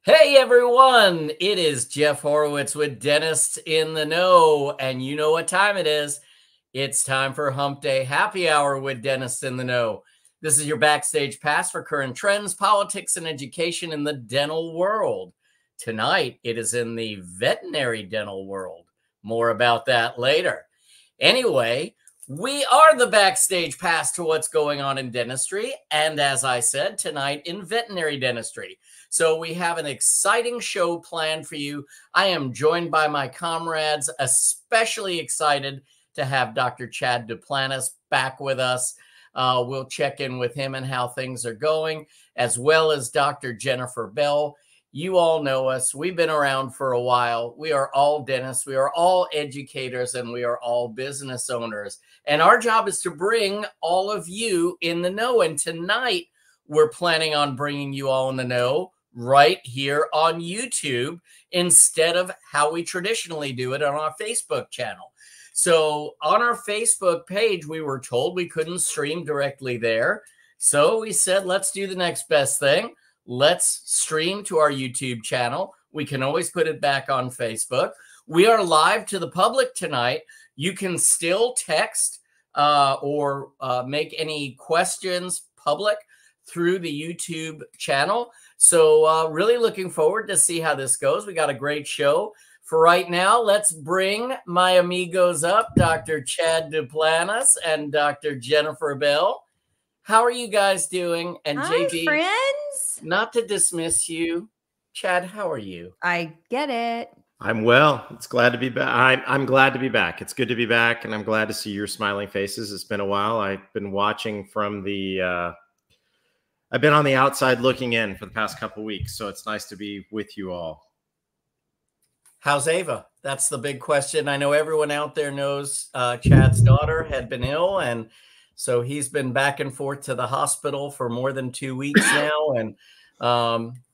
Hey everyone, it is Jeff Horowitz with Dentist in the Know, and you know what time it is. It's time for Humpday Happy Hour with Dentist in the Know. This is your backstage pass for current trends, politics, and education in the dental world. Tonight, it is in the veterinary dental world. More about that later. Anyway, we are the backstage pass to what's going on in dentistry, and as I said, tonight in veterinary dentistry. So we have an exciting show planned for you. I am joined by my comrades, especially excited to have Dr. Chad Duplantis back with us. We'll check in with him and how things are going, as well as Dr. Jennifer Bell. You all know us. We've been around for a while. We are all dentists. We are all educators, and we are all business owners. And our job is to bring all of you in the know. And tonight, we're planning on bringing you all in the know right here on YouTube instead of how we traditionally do it on our Facebook channel. So on our Facebook page, we were told we couldn't stream directly there. So we said, let's do the next best thing. Let's stream to our YouTube channel. We can always put it back on Facebook. We are live to the public tonight. You can still text or make any questions public through the YouTube channel. So really looking forward to see how this goes. We got a great show. For right now, let's bring my amigos up, Dr. Chad Duplantis and Dr. Jennifer Bell. How are you guys doing? And Hi, JB, friends. not to dismiss you, Chad, how are you? I get it. I'm well. It's glad to be back. I'm glad to be back. It's good to be back, and I'm glad to see your smiling faces. It's been a while. I've been watching from the I've been on the outside looking in for the past couple of weeks, so it's nice to be with you all. How's Ava? That's the big question. I know everyone out there knows Chad's daughter had been ill, and so he's been back and forth to the hospital for more than 2 weeks now, and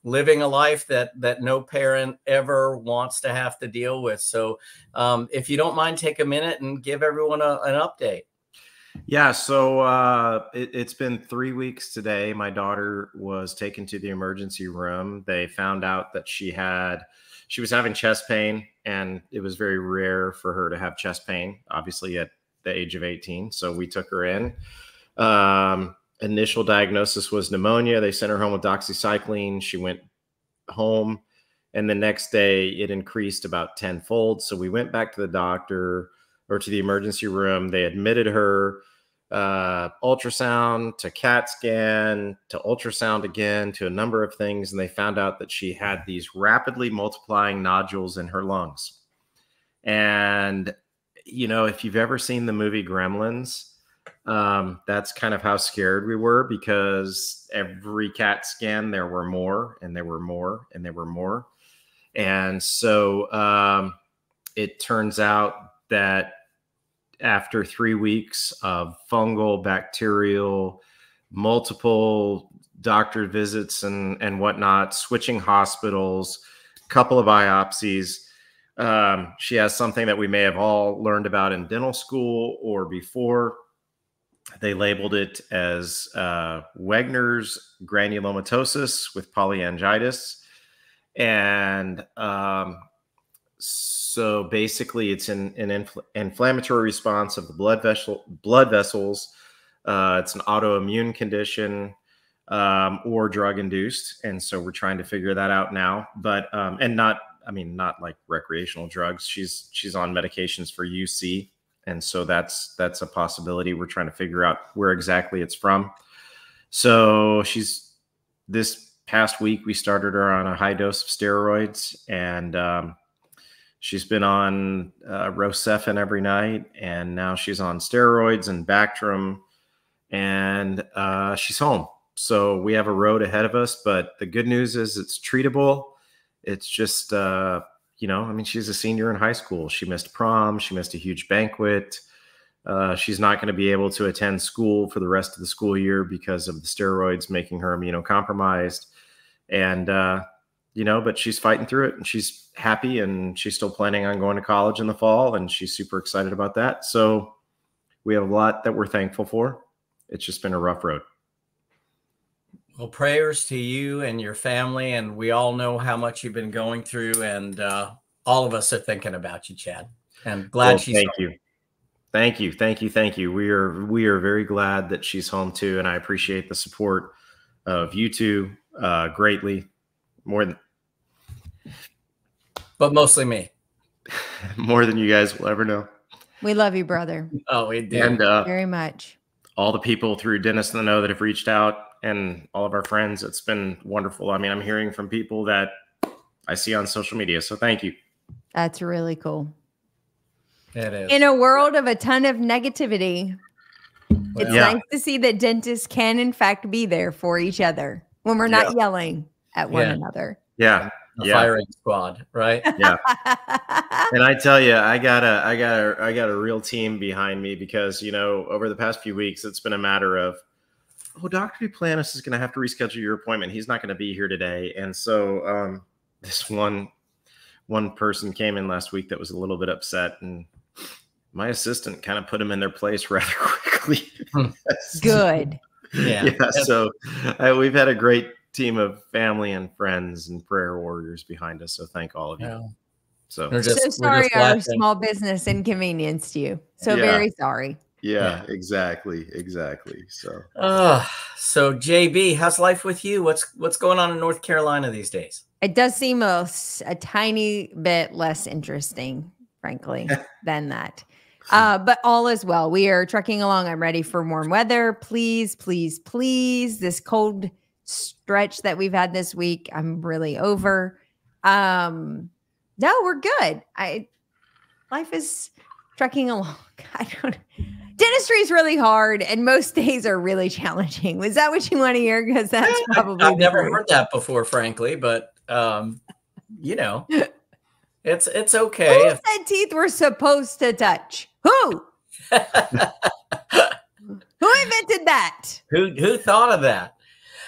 living a life that no parent ever wants to have to deal with. So if you don't mind, take a minute and give everyone an update. Yeah, so it's been 3 weeks today. My daughter was taken to the emergency room. They found out that she was having chest pain, and it was very rare for her to have chest pain, obviously at the age of 18. So we took her in. Initial diagnosis was pneumonia. They sent her home with doxycycline. She went home, and the next day it increased about tenfold. So we went back to the doctor, or to the emergency room. They admitted her, ultrasound to CAT scan to ultrasound again to a number of things. And they found out that she had these rapidly multiplying nodules in her lungs. And, you know, if you've ever seen the movie Gremlins, that's kind of how scared we were, because every CAT scan, there were more and there were more and there were more. And so it turns out that after 3 weeks of fungal, bacterial, multiple doctor visits and whatnot, switching hospitals, a couple of biopsies, she has something that we may have all learned about in dental school or before. They labeled it as Wegener's granulomatosis with polyangiitis. And so basically, it's an inflammatory response of the blood vessels. It's an autoimmune condition or drug-induced, and so we're trying to figure that out now. But and not like recreational drugs. She's on medications for UC, and so that's a possibility. We're trying to figure out where exactly it's from. So this past week we started her on a high dose of steroids, and she's been on Rocephin every night, and now she's on steroids and Bactrim, and she's home. So we have a road ahead of us, but the good news is it's treatable. It's just, you know, I mean, she's a senior in high school. She missed prom. She missed a huge banquet. She's not going to be able to attend school for the rest of the school year because of the steroids making her immunocompromised. And, you know, but she's fighting through it, and she's happy, and she's still planning on going to college in the fall, and she's super excited about that. So we have a lot that we're thankful for. It's just been a rough road. Well, prayers to you and your family, and we all know how much you've been going through, and all of us are thinking about you, Chad. And glad she's thank you. Thank you. Thank you. Thank you. We are very glad that she's home too. And I appreciate the support of you two greatly, but mostly me. More than you guys will ever know. We love you, brother. Oh, we do. And very much. All the people through Dentists in the Know that have reached out, and all of our friends, it's been wonderful. I mean, I'm hearing from people that I see on social media. So thank you. That's really cool. It is. In a world of a ton of negativity, it's nice to see that dentists can, in fact, be there for each other when we're not yelling at one another. Yeah. The firing squad, right? Yeah. And I tell you, I got a real team behind me because, you know, over the past few weeks, it's been a matter of, oh, Dr. Duplantis is going to have to reschedule your appointment. He's not going to be here today. And so this one person came in last week that was a little bit upset, and my assistant kind of put him in their place rather quickly. Good. Yeah. So we've had a great team of family and friends and prayer warriors behind us. So thank all of you. Yeah. So we're sorry our small business inconvenienced you. So very sorry. Yeah, exactly. So so JB, how's life with you? What's going on in North Carolina these days? It does seem a tiny bit less interesting, frankly, than that. But all is well. We are trucking along. I'm ready for warm weather. Please, please, please. This cold stretch that we've had this week, I'm really over. No, we're good. Life is trucking along. Dentistry is really hard, and most days are really challenging. Was that what you want to hear? Because that's probably I've never heard that before, frankly, but you know, it's okay. Who said teeth were supposed to touch? Who? Who invented that? Who thought of that?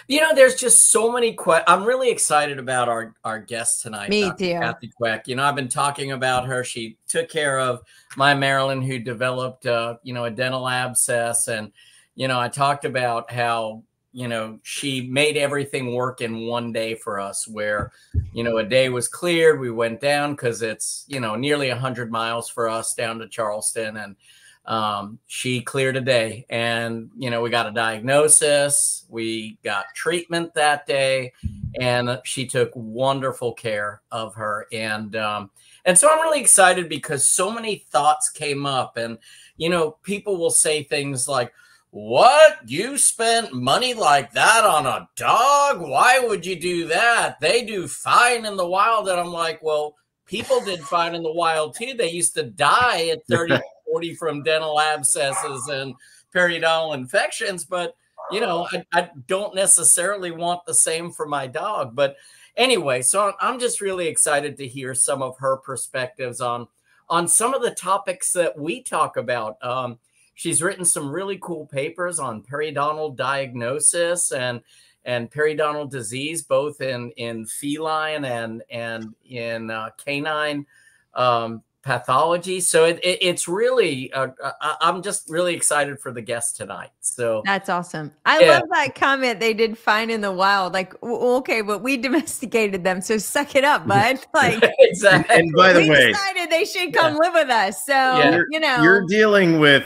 You know, there's just so many questions. I'm really excited about our guest tonight. Me Dr. too. Kathy Queck. You know, I've been talking about her. She took care of my Marilyn, who developed, you know, a dental abscess. And, you know, I talked about how, you know, she made everything work in one day for us, where, you know, a day was cleared. We went down because it's, you know, nearly 100 miles for us down to Charleston. And she cleared a day, and, you know, we got a diagnosis, we got treatment that day, and she took wonderful care of her. And so I'm really excited because so many thoughts came up, and, you know, people will say things like, what? You spent money like that on a dog? Why would you do that? They do fine in the wild. And I'm like, well, people did fine in the wild too. They used to die at 30, 40 from dental abscesses and periodontal infections. But, you know, I don't necessarily want the same for my dog. But anyway, so I'm just really excited to hear some of her perspectives on some of the topics that we talk about. She's written some really cool papers on periodontal diagnosis and periodontal disease, both in feline and in canine pathology. So it's really, I'm just really excited for the guest tonight. So that's awesome. I love that comment. They did fine in the wild. Like, okay, but we domesticated them, so suck it up, bud. Like, exactly. And by the way, decided they should come live with us. So you know, you're dealing with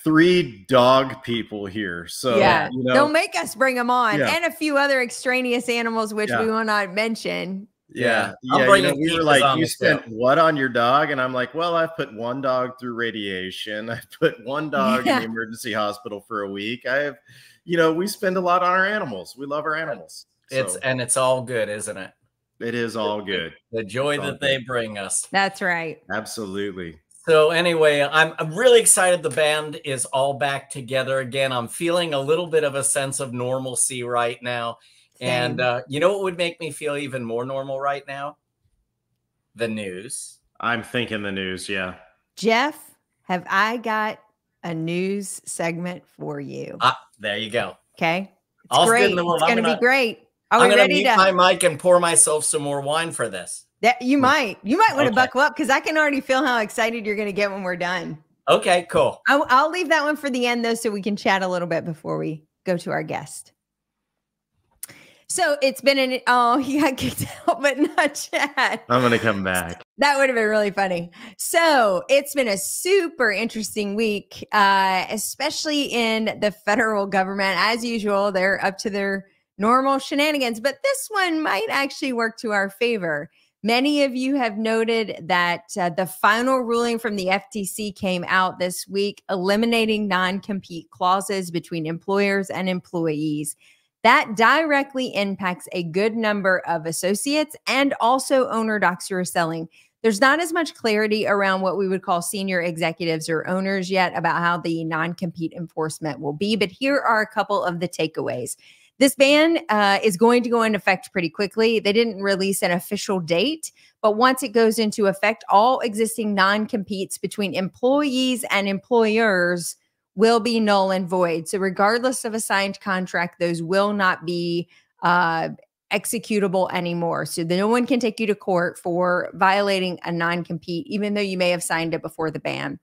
3 dog people here. So you know, don't make us bring them on, and a few other extraneous animals, which we will not mention. Yeah. You know, we were like, you spent what on your dog? And I'm like, well, I've put one dog through radiation. I've put one dog in the emergency hospital for a week. You know, we spend a lot on our animals. We love our animals. It's all good, isn't it? It is all good. The joy that they bring us. That's right. Absolutely. So anyway, I'm really excited. The band is all back together again. I'm feeling a little bit of a sense of normalcy right now. Same. And you know what would make me feel even more normal right now? The news. I'm thinking the news, yeah. Jeff, have I got a news segment for you? There you go. Okay. It's great. It's going to be great. Are we ready to mute my mic and pour myself some more wine for this? You might want to buckle up, because I can already feel how excited you're going to get when we're done. Okay, cool. I'll leave that one for the end, though, so we can chat a little bit before we go to our guest. So it's been he got kicked out, but not Chad. I'm going to come back. That would have been really funny. So it's been a super interesting week, especially in the federal government. As usual, they're up to their normal shenanigans, but this one might actually work to our favor. Many of you have noted that the final ruling from the FTC came out this week, eliminating non-compete clauses between employers and employees. That directly impacts a good number of associates and also owner docs who are selling. There's not as much clarity around what we would call senior executives or owners yet about how the non-compete enforcement will be, but here are a couple of the takeaways. This ban is going to go into effect pretty quickly. They didn't release an official date, but once it goes into effect, all existing non-competes between employees and employers will be null and void. So regardless of a signed contract, those will not be executable anymore. So no one can take you to court for violating a non-compete, even though you may have signed it before the ban.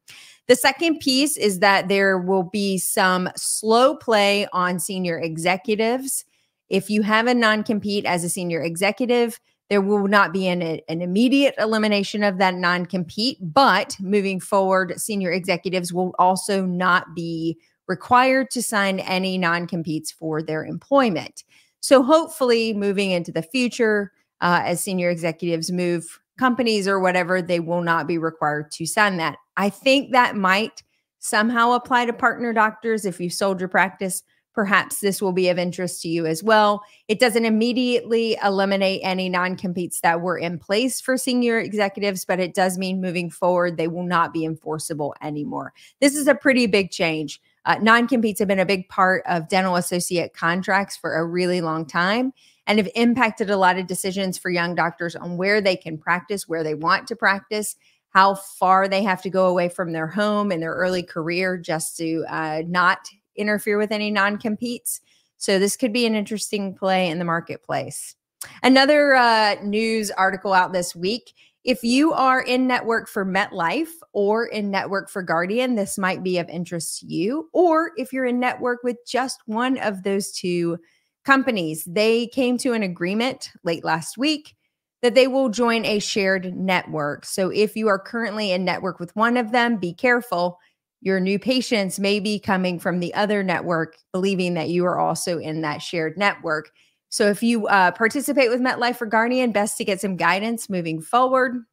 The second piece is that there will be some slow play on senior executives. If you have a non-compete as a senior executive, there will not be an immediate elimination of that non-compete, but moving forward, senior executives will also not be required to sign any non-competes for their employment. So hopefully moving into the future, as senior executives move companies or whatever, they will not be required to sign that. I think that might somehow apply to partner doctors. If you sold your practice, perhaps this will be of interest to you as well. It doesn't immediately eliminate any non-competes that were in place for senior executives, but it does mean moving forward, they will not be enforceable anymore. This is a pretty big change. Non-competes have been a big part of dental associate contracts for a really long time and have impacted a lot of decisions for young doctors on where they can practice, where they want to practice, how far they have to go away from their home in their early career just to not interfere with any non-competes. So this could be an interesting play in the marketplace. Another news article out this week. If you are in network for MetLife or in network for Guardian, this might be of interest to you. Or if you're in network with just one of those two companies, they came to an agreement late last week that they will join a shared network. So if you are currently in network with one of them, be careful. Your new patients may be coming from the other network, believing that you are also in that shared network. So if you participate with MetLife or Guardian, best to get some guidance moving forward.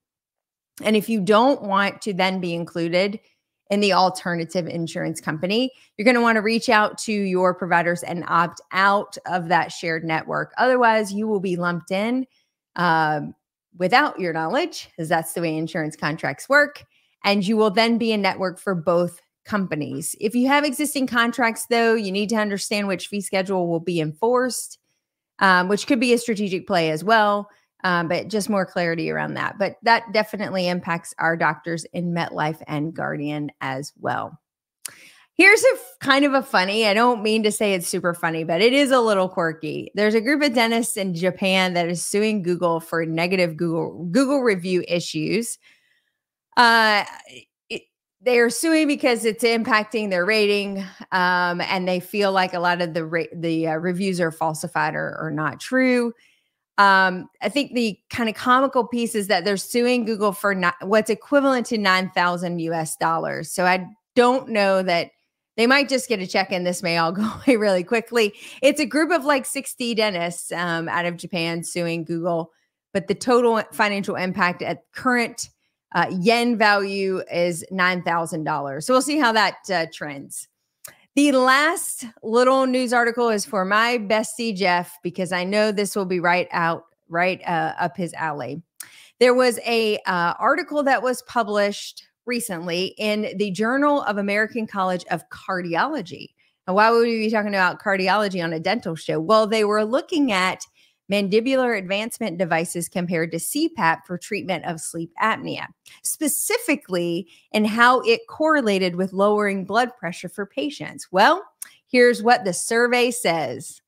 And if you don't want to then be included in the alternative insurance company, you're going to want to reach out to your providers and opt out of that shared network. Otherwise, you will be lumped in without your knowledge, because that's the way insurance contracts work. And you will then be in network for both companies. If you have existing contracts, though, you need to understand which fee schedule will be enforced, which could be a strategic play as well, but just more clarity around that. But that definitely impacts our doctors in MetLife and Guardian as well. Here's a kind of a funny, I don't mean to say it's super funny, but it is a little quirky. There's a group of dentists in Japan that is suing Google for negative Google review issues. They are suing because it's impacting their rating, and they feel like a lot of the reviews are falsified or not true. I think the kind of comical piece is that they're suing Google for what's equivalent to $9,000 US. So I don't know that they might just get a check and this may all go away really quickly. It's a group of like 60 dentists out of Japan suing Google, but the total financial impact at current yen value is $9,000. So we'll see how that trends. The last little news article is for my bestie, Jeff, because I know this will be right up his alley. There was a article that was published recently in the Journal of American College of Cardiology. Now, why would we be talking about cardiology on a dental show? Well, they were looking at mandibular advancement devices compared to CPAP for treatment of sleep apnea, specifically in how it correlated with lowering blood pressure for patients. Well, here's what the survey says.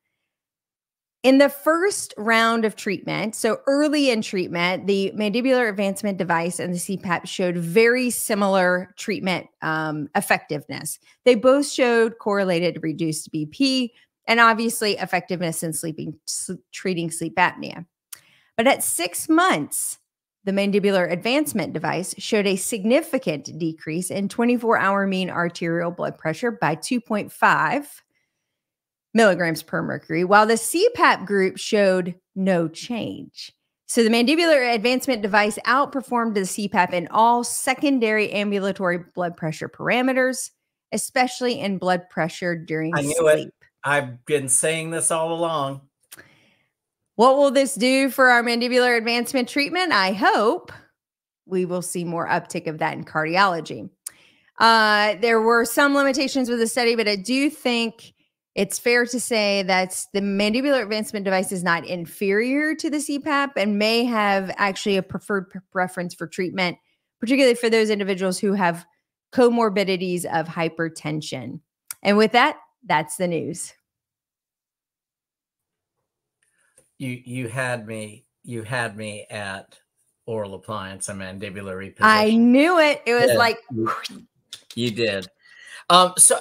In the first round of treatment, so early in treatment, the mandibular advancement device and the CPAP showed very similar treatment effectiveness. They both showed correlated reduced BP, and obviously effectiveness in treating sleep apnea. But at 6 months, the mandibular advancement device showed a significant decrease in 24-hour mean arterial blood pressure by 2.5 milligrams per mercury, while the CPAP group showed no change. So the mandibular advancement device outperformed the CPAP in all secondary ambulatory blood pressure parameters, especially in blood pressure during sleep. I've been saying this all along. What will this do for our mandibular advancement treatment? I hope we will see more uptick of that in cardiology. There were some limitations with the study, but I do think it's fair to say that the mandibular advancement device is not inferior to the CPAP and may have actually a preferred preference for treatment, particularly for those individuals who have comorbidities of hypertension. And with that, that's the news. You had me at oral appliance and mandibular reposition. I knew it. It was like you did. So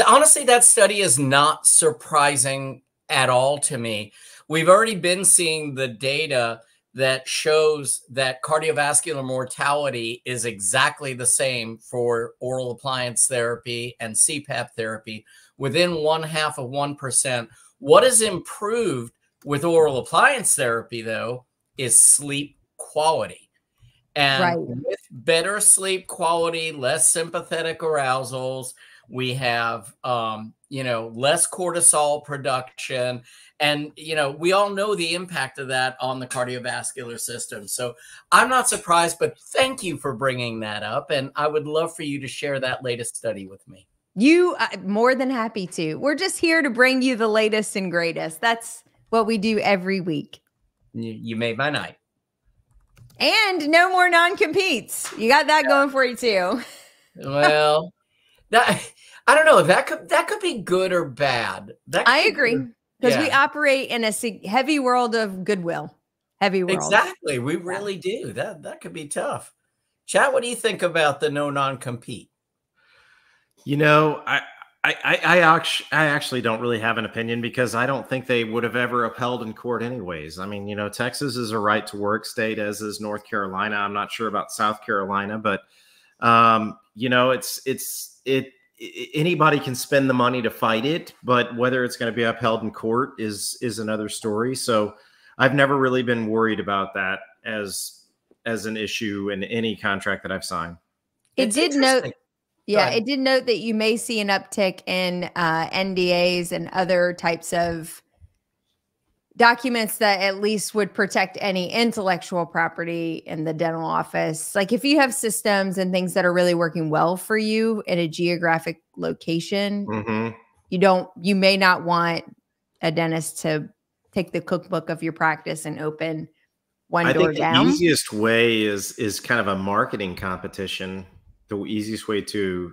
honestly, that study is not surprising at all to me. We've already been seeing the data that shows that cardiovascular mortality is exactly the same for oral appliance therapy and CPAP therapy within 0.5%. What is improved with oral appliance therapy, though, is sleep quality. And with better sleep quality, less sympathetic arousals, we have, less cortisol production. And, we all know the impact of that on the cardiovascular system. So I'm not surprised, but thank you for bringing that up. And I would love for you to share that latest study with me. You more than happy to. We're just here to bring you the latest and greatest. That's what we do every week. You made my night. And no more non-competes. You got that going for you too. Well, I don't know. That could be good or bad. I agree, because we operate in a heavy world of goodwill. Heavy world. Exactly. We really do. That could be tough. Chat, what do you think about the no non-compete? I actually don't really have an opinion, because I don't think they would have ever upheld in court anyways. I mean, Texas is a right to work state, as is North Carolina. I'm not sure about South Carolina, but anybody can spend the money to fight it, but whether it's going to be upheld in court is another story. So I've never really been worried about that as an issue in any contract that I've signed. It did note that you may see an uptick in NDAs and other types of documents that at least would protect any intellectual property in the dental office. Like if you have systems and things that are really working well for you in a geographic location, you may not want a dentist to take the cookbook of your practice and open one door down. I think the easiest way is kind of a marketing competition. The easiest way to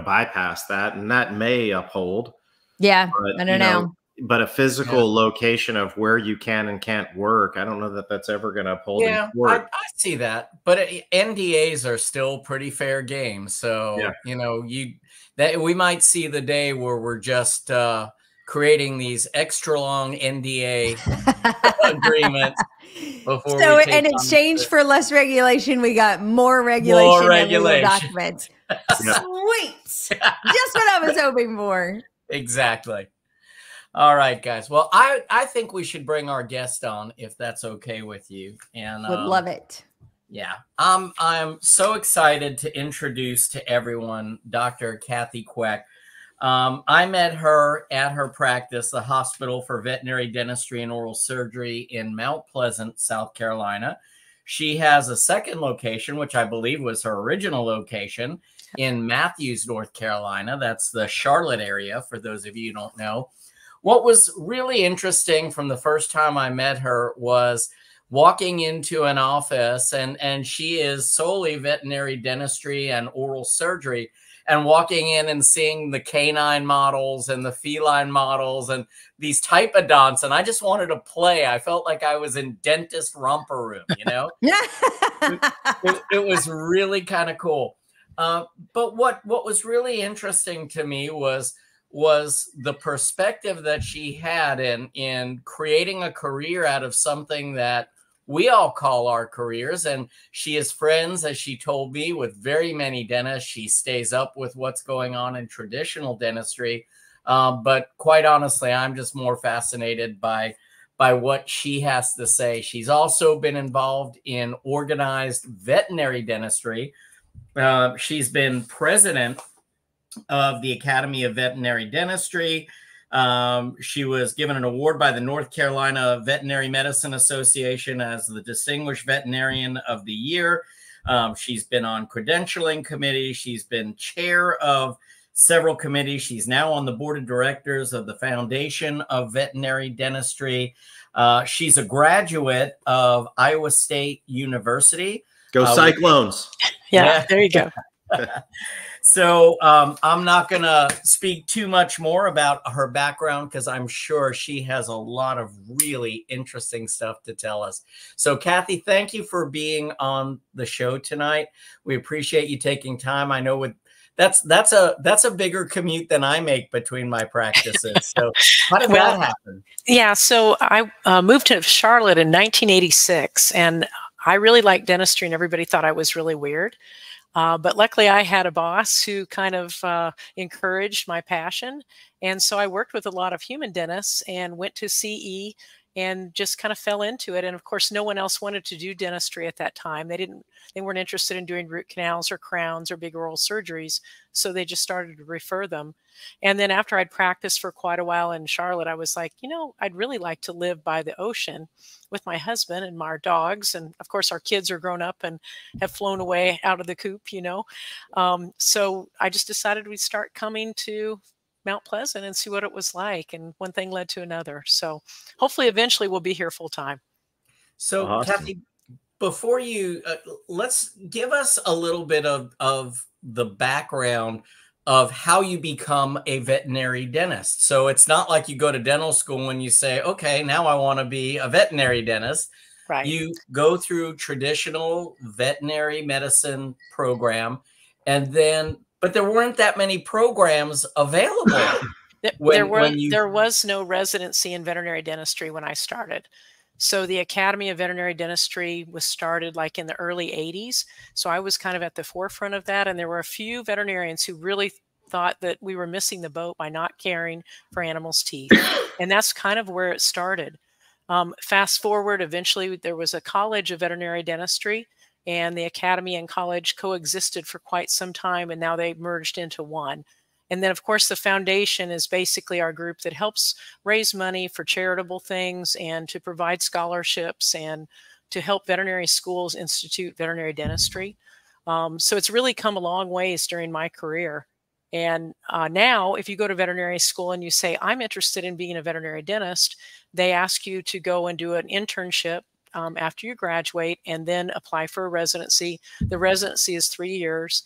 bypass that, and that may uphold. Yeah, but, I don't know. But a physical location of where you can and can't work, I don't know that that's ever going to uphold. Yeah, I see that. But NDAs are still pretty fair game. So we might see the day where we're just creating these extra long NDA agreements. So in exchange for less regulation, we got more regulation and legal documents. Sweet. Just what I was hoping for. Exactly. All right, guys. Well, I think we should bring our guest on, if that's okay with you. And would love it. Yeah. I'm so excited to introduce to everyone Dr. Kathy Queck. I met her at her practice, the Hospital for Veterinary Dentistry and Oral Surgery in Mount Pleasant, South Carolina. She has a second location, which I believe was her original location, in Matthews, North Carolina. That's the Charlotte area, for those of you who don't know. What was really interesting from the first time I met her was walking into an office, and she is solely veterinary dentistry and oral surgery, and walking in and seeing the canine models and the feline models and these typodonts. And I just wanted to play. I felt like I was in dentist romper room, it was really kind of cool. But what was really interesting to me was was the perspective that she had in creating a career out of something that we all call our careers. And she is friends, as she told me, with very many dentists. She stays up with what's going on in traditional dentistry. But quite honestly, I'm just more fascinated by what she has to say. She's also been involved in organized veterinary dentistry. She's been president of the Academy of Veterinary Dentistry. She was given an award by the North Carolina Veterinary Medicine Association as the Distinguished Veterinarian of the Year. She's been on credentialing committees. She's been chair of several committees. She's now on the board of directors of the Foundation of Veterinary Dentistry. She's a graduate of Iowa State University. Go Cyclones. Yeah, there you go. So I'm not going to speak too much more about her background because I'm sure she has a lot of really interesting stuff to tell us. So Kathy, thank you for being on the show tonight. We appreciate you taking time. I know that's a bigger commute than I make between my practices. So how did that happen? Yeah, so I moved to Charlotte in 1986, and I really liked dentistry, and everybody thought I was really weird. But luckily, I had a boss who kind of encouraged my passion. And so I worked with a lot of human dentists and went to CE and just kind of fell into it. And of course, no one else wanted to do dentistry at that time. They weren't interested in doing root canals or crowns or big oral surgeries. So they just started to refer them. And then after I'd practiced for quite a while in Charlotte, I was like, I'd really like to live by the ocean with my husband and our dogs. And of course, our kids are grown up and have flown away out of the coop, So I just decided we'd start coming to Mount Pleasant and see what it was like. And one thing led to another. So hopefully eventually we'll be here full time. So awesome. Kathy, before you, let's give us a little bit of the background of how you become a veterinary dentist. So it's not like you go to dental school and you say, okay, now I want to be a veterinary dentist. Right. You go through traditional veterinary medicine program, and then, but there weren't that many programs available. There was no residency in veterinary dentistry when I started. So the Academy of Veterinary Dentistry was started like in the early 80s. So I was kind of at the forefront of that. And there were a few veterinarians who really thought that we were missing the boat by not caring for animals' teeth. And that's kind of where it started. Fast forward, eventually there was a college of veterinary dentistry, and the academy and college coexisted for quite some time. And now they merged into one. And then, of course, the foundation is basically our group that helps raise money for charitable things and to provide scholarships and to help veterinary schools institute veterinary dentistry. So it's really come a long ways during my career. And now, if you go to veterinary school and you say, I'm interested in being a veterinary dentist, they ask you to go and do an internship after you graduate and then apply for a residency. The residency is 3 years.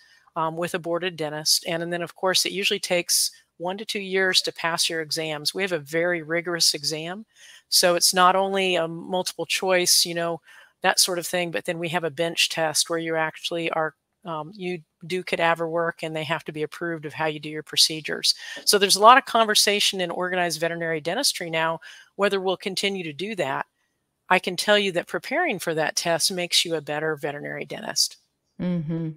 With a boarded dentist. And then, of course, it usually takes 1 to 2 years to pass your exams. We have a very rigorous exam. So it's not only a multiple choice, that sort of thing, but then we have a bench test where you actually are, you do cadaver work and they have to be approved of how you do your procedures. So there's a lot of conversation in organized veterinary dentistry now, whether we'll continue to do that. I can tell you that preparing for that test makes you a better veterinary dentist. Mm-hmm.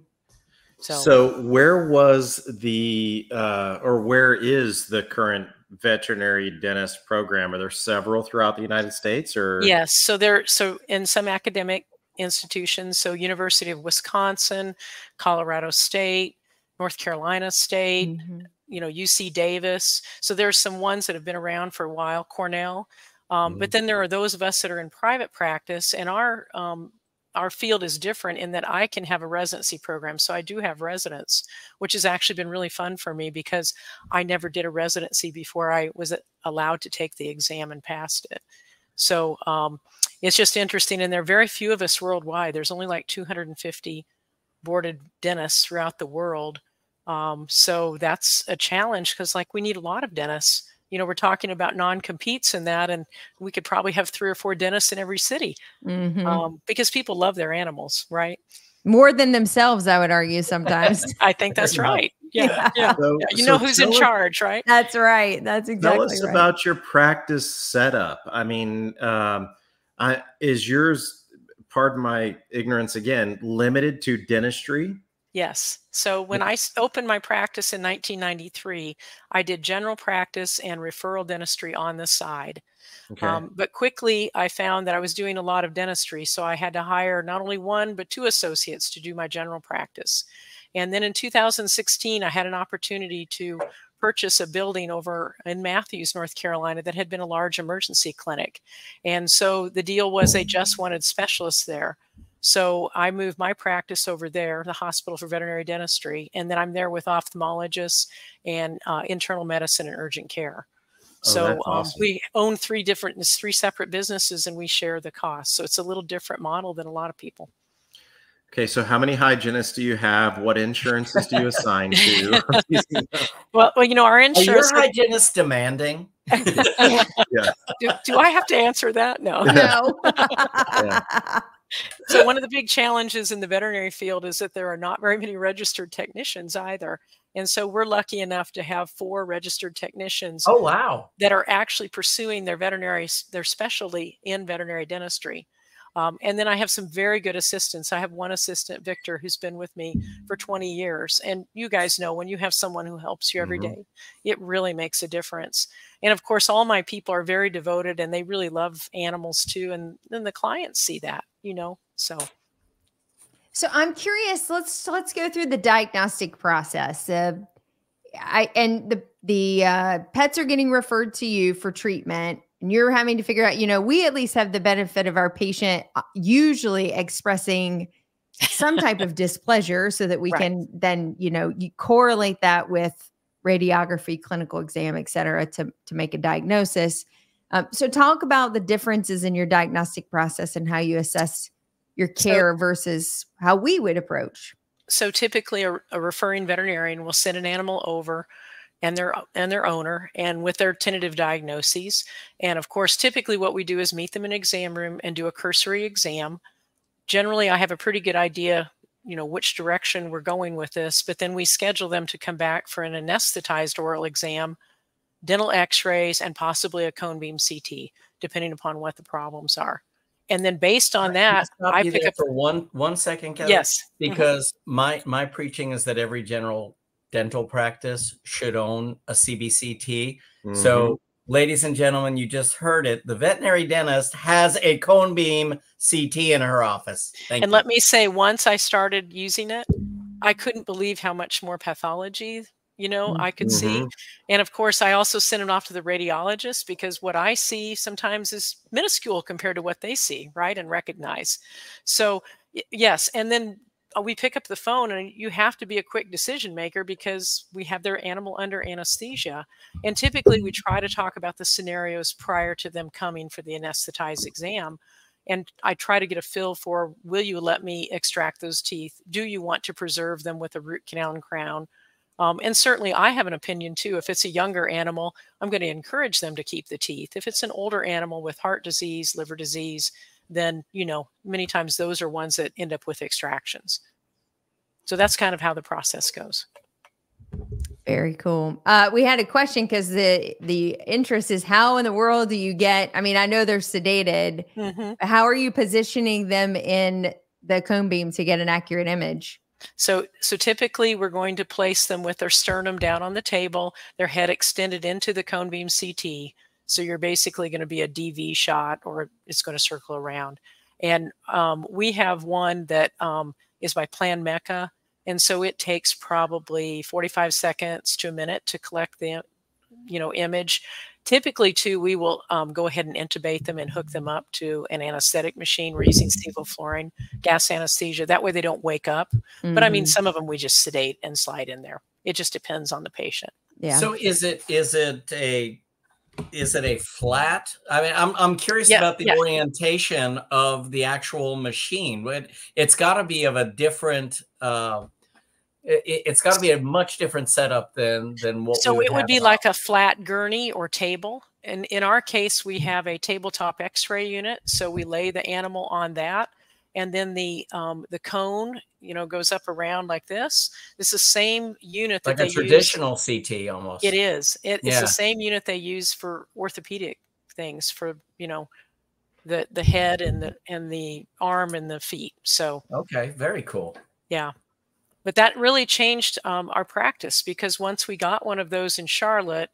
So where was the, or where is the current veterinary dentist program? Are there several throughout the United States, or? Yes. So in some academic institutions, so University of Wisconsin, Colorado State, North Carolina State, UC Davis. So there's some ones that have been around for a while, Cornell. But then there are those of us that are in private practice, and our field is different in that I can have a residency program. So I do have residents, which has actually been really fun for me because I never did a residency before I was allowed to take the exam and passed it. So it's just interesting. And there are very few of us worldwide. There's only like 250 boarded dentists throughout the world. So that's a challenge because we need a lot of dentists. We're talking about non-competes and that, and we could probably have 3 or 4 dentists in every city because people love their animals, right? More than themselves, I would argue sometimes. I think that's right. Yeah. You know who's in charge, right? That's right. That's exactly right. Tell us about your practice setup. I mean, is yours, pardon my ignorance again, limited to dentistry? Yes. So when I opened my practice in 1993, I did general practice and referral dentistry on the side. Okay. But quickly I found that I was doing a lot of dentistry. So I had to hire not only one, but 2 associates to do my general practice. And then in 2016, I had an opportunity to purchase a building over in Matthews, North Carolina, that had been a large emergency clinic. And so the deal was they just wanted specialists there. So I moved my practice over there, the Hospital for Veterinary Dentistry, and then I'm there with ophthalmologists and internal medicine and urgent care. So awesome. We own 3 separate businesses, and we share the costs. So it's a little different model than a lot of people. Okay, so how many hygienists do you have? What insurances do you assign to? Well, you know, our insurance. Are your hygienists demanding? Yeah. Do I have to answer that? No. No. Yeah. So one of the big challenges in the veterinary field is that there are not very many registered technicians either. And so we're lucky enough to have 4 registered technicians. Oh, wow. That are actually pursuing their specialty in veterinary dentistry. And then I have some very good assistants. I have one assistant, Victor, who's been with me for 20 years. And you guys know when you have someone who helps you every day, it really makes a difference. And of course, all my people are very devoted and they really love animals too. And then the clients see that, you know, so. So I'm curious, let's go through the diagnostic process. The pets are getting referred to you for treatment. And you're having to figure out, you know, we at least have the benefit of our patient usually expressing some type of displeasure so that we can then, you know, you correlate that with radiography, clinical exam, et cetera, to make a diagnosis. So talk about the differences in your diagnostic process and how you assess your care versus how we would approach. So typically a referring veterinarian will send an animal over and their owner, and with their tentative diagnoses. And of course, typically what we do is meet them in an exam room and do a cursory exam. Generally, I have a pretty good idea, you know, which direction we're going with this, but then we schedule them to come back for an anesthetized oral exam, dental x-rays, and possibly a cone beam CT, depending upon what the problems are. And then based on that, I pick up for one second, Kathy. Yes. Because my preaching is that every general dental practice should own a CBCT. So, ladies and gentlemen, you just heard it. The veterinary dentist has a cone beam CT in her office. Thank you. Let me say, once I started using it, I couldn't believe how much more pathology, you know, I could see. And of course, I also sent it off to the radiologist because what I see sometimes is minuscule compared to what they see, right, and recognize. So, yes. And then we pick up the phone and you have to be a quick decision maker because we have their animal under anesthesia. And typically we try to talk about the scenarios prior to them coming for the anesthetized exam. And I try to get a feel for, will you let me extract those teeth? Do you want to preserve them with a root canal and crown? And certainly I have an opinion too. If it's a younger animal, I'm going to encourage them to keep the teeth. If it's an older animal with heart disease, liver disease, then, you know, many times those are ones that end up with extractions. So that's kind of how the process goes. Very cool. We had a question because the interest is, how in the world do you get, I mean, I know they're sedated. How are you positioning them in the cone beam to get an accurate image? So typically we're going to place them with their sternum down on the table, their head extended into the cone beam CT. So you're basically going to be a DV shot, or it's going to circle around. And we have one that is by Plan Mecca. And so it takes probably 45 seconds to a minute to collect the, you know, image. Typically too, we will go ahead and intubate them and hook them up to an anesthetic machine. We're using sevoflurane gas anesthesia. That way they don't wake up. But I mean, some of them we just sedate and slide in there. It just depends on the patient. Yeah. So is it a flat? I mean, I'm curious about the orientation of the actual machine. It's got to be of a different. It's got to be a much different setup than what. So it would be like a flat gurney or table. And in our case, we have a tabletop X-ray unit. So we lay the animal on that, and then the cone, you know, goes up around like this. It's the same unit that like they a traditional CT almost. It is. It's the same unit they use for orthopedic things, for, you know, the head and the arm and the feet. So okay, very cool. Yeah. But that really changed our practice, because once we got one of those in Charlotte,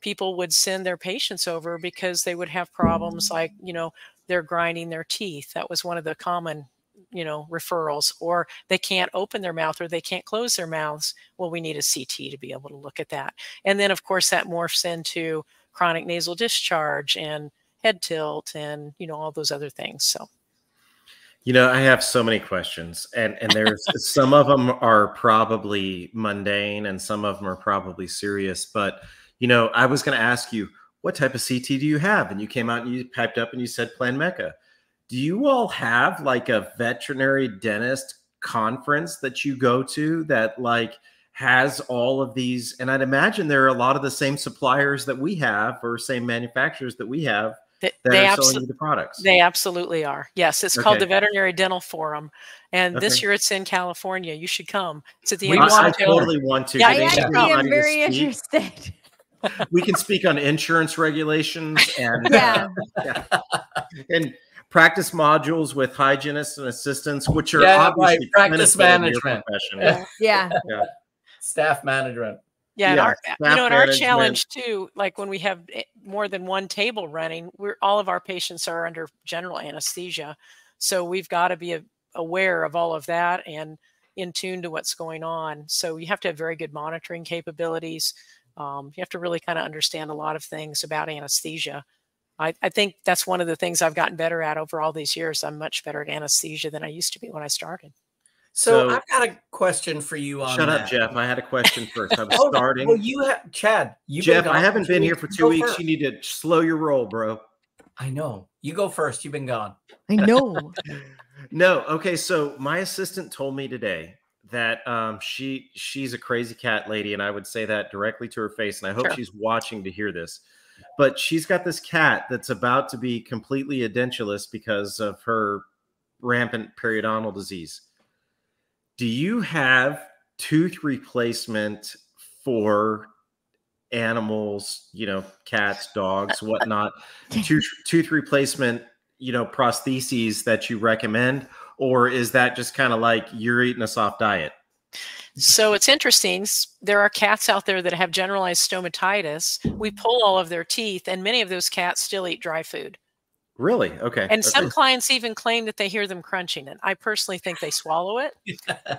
people would send their patients over because they would have problems like, you know, they're grinding their teeth. That was one of the common, you know, referrals. Or they can't open their mouth, or they can't close their mouths. Well, we need a CT to be able to look at that. And then, of course, that morphs into chronic nasal discharge and head tilt and, you know, all those other things. So. You know, I have so many questions, and there's some of them are probably mundane and some of them are probably serious. But, you know, I was going to ask you, what type of CT do you have? And you came out and you piped up and you said Plan Mecca. Do you all have like a veterinary dentist conference that you go to that like has all of these? And I'd imagine there are a lot of the same suppliers that we have, or same manufacturers that we have, that are selling you the products. They absolutely are. Yes, it's called the Veterinary Dental Forum, and this year it's in California. You should come. It's at the I totally want to. Yeah, I actually am very interested. We can speak on insurance regulations and and practice modules with hygienists and assistants, which are obviously practice management. Yeah. Staff management. Yeah, and our challenge too, like when we have more than one table running, all of our patients are under general anesthesia. So we've got to be aware of all of that and in tune to what's going on. So you have to have very good monitoring capabilities. You have to really kind of understand a lot of things about anesthesia. I think that's one of the things I've gotten better at over all these years. I'm much better at anesthesia than I used to be when I started. So I've got a question for you on Shut up, Jeff. I had a question first. I was starting. Well, you have, Chad. Jeff, I haven't been here for 2 weeks. You need to slow your roll, bro. I know. You go first. You've been gone. I know. No. Okay. So my assistant told me today that she's a crazy cat lady, and I would say that directly to her face, and I hope she's watching to hear this. But she's got this cat that's about to be completely edentulous because of her rampant periodontal disease. Do you have tooth replacement for animals, you know, cats, dogs, whatnot, tooth replacement, you know, prostheses that you recommend? Or is that just kind of like you're eating a soft diet? So it's interesting. There are cats out there that have generalized stomatitis. We pull all of their teeth, and many of those cats still eat dry food. Really? Okay. And some clients even claim that they hear them crunching it. I personally think they swallow it.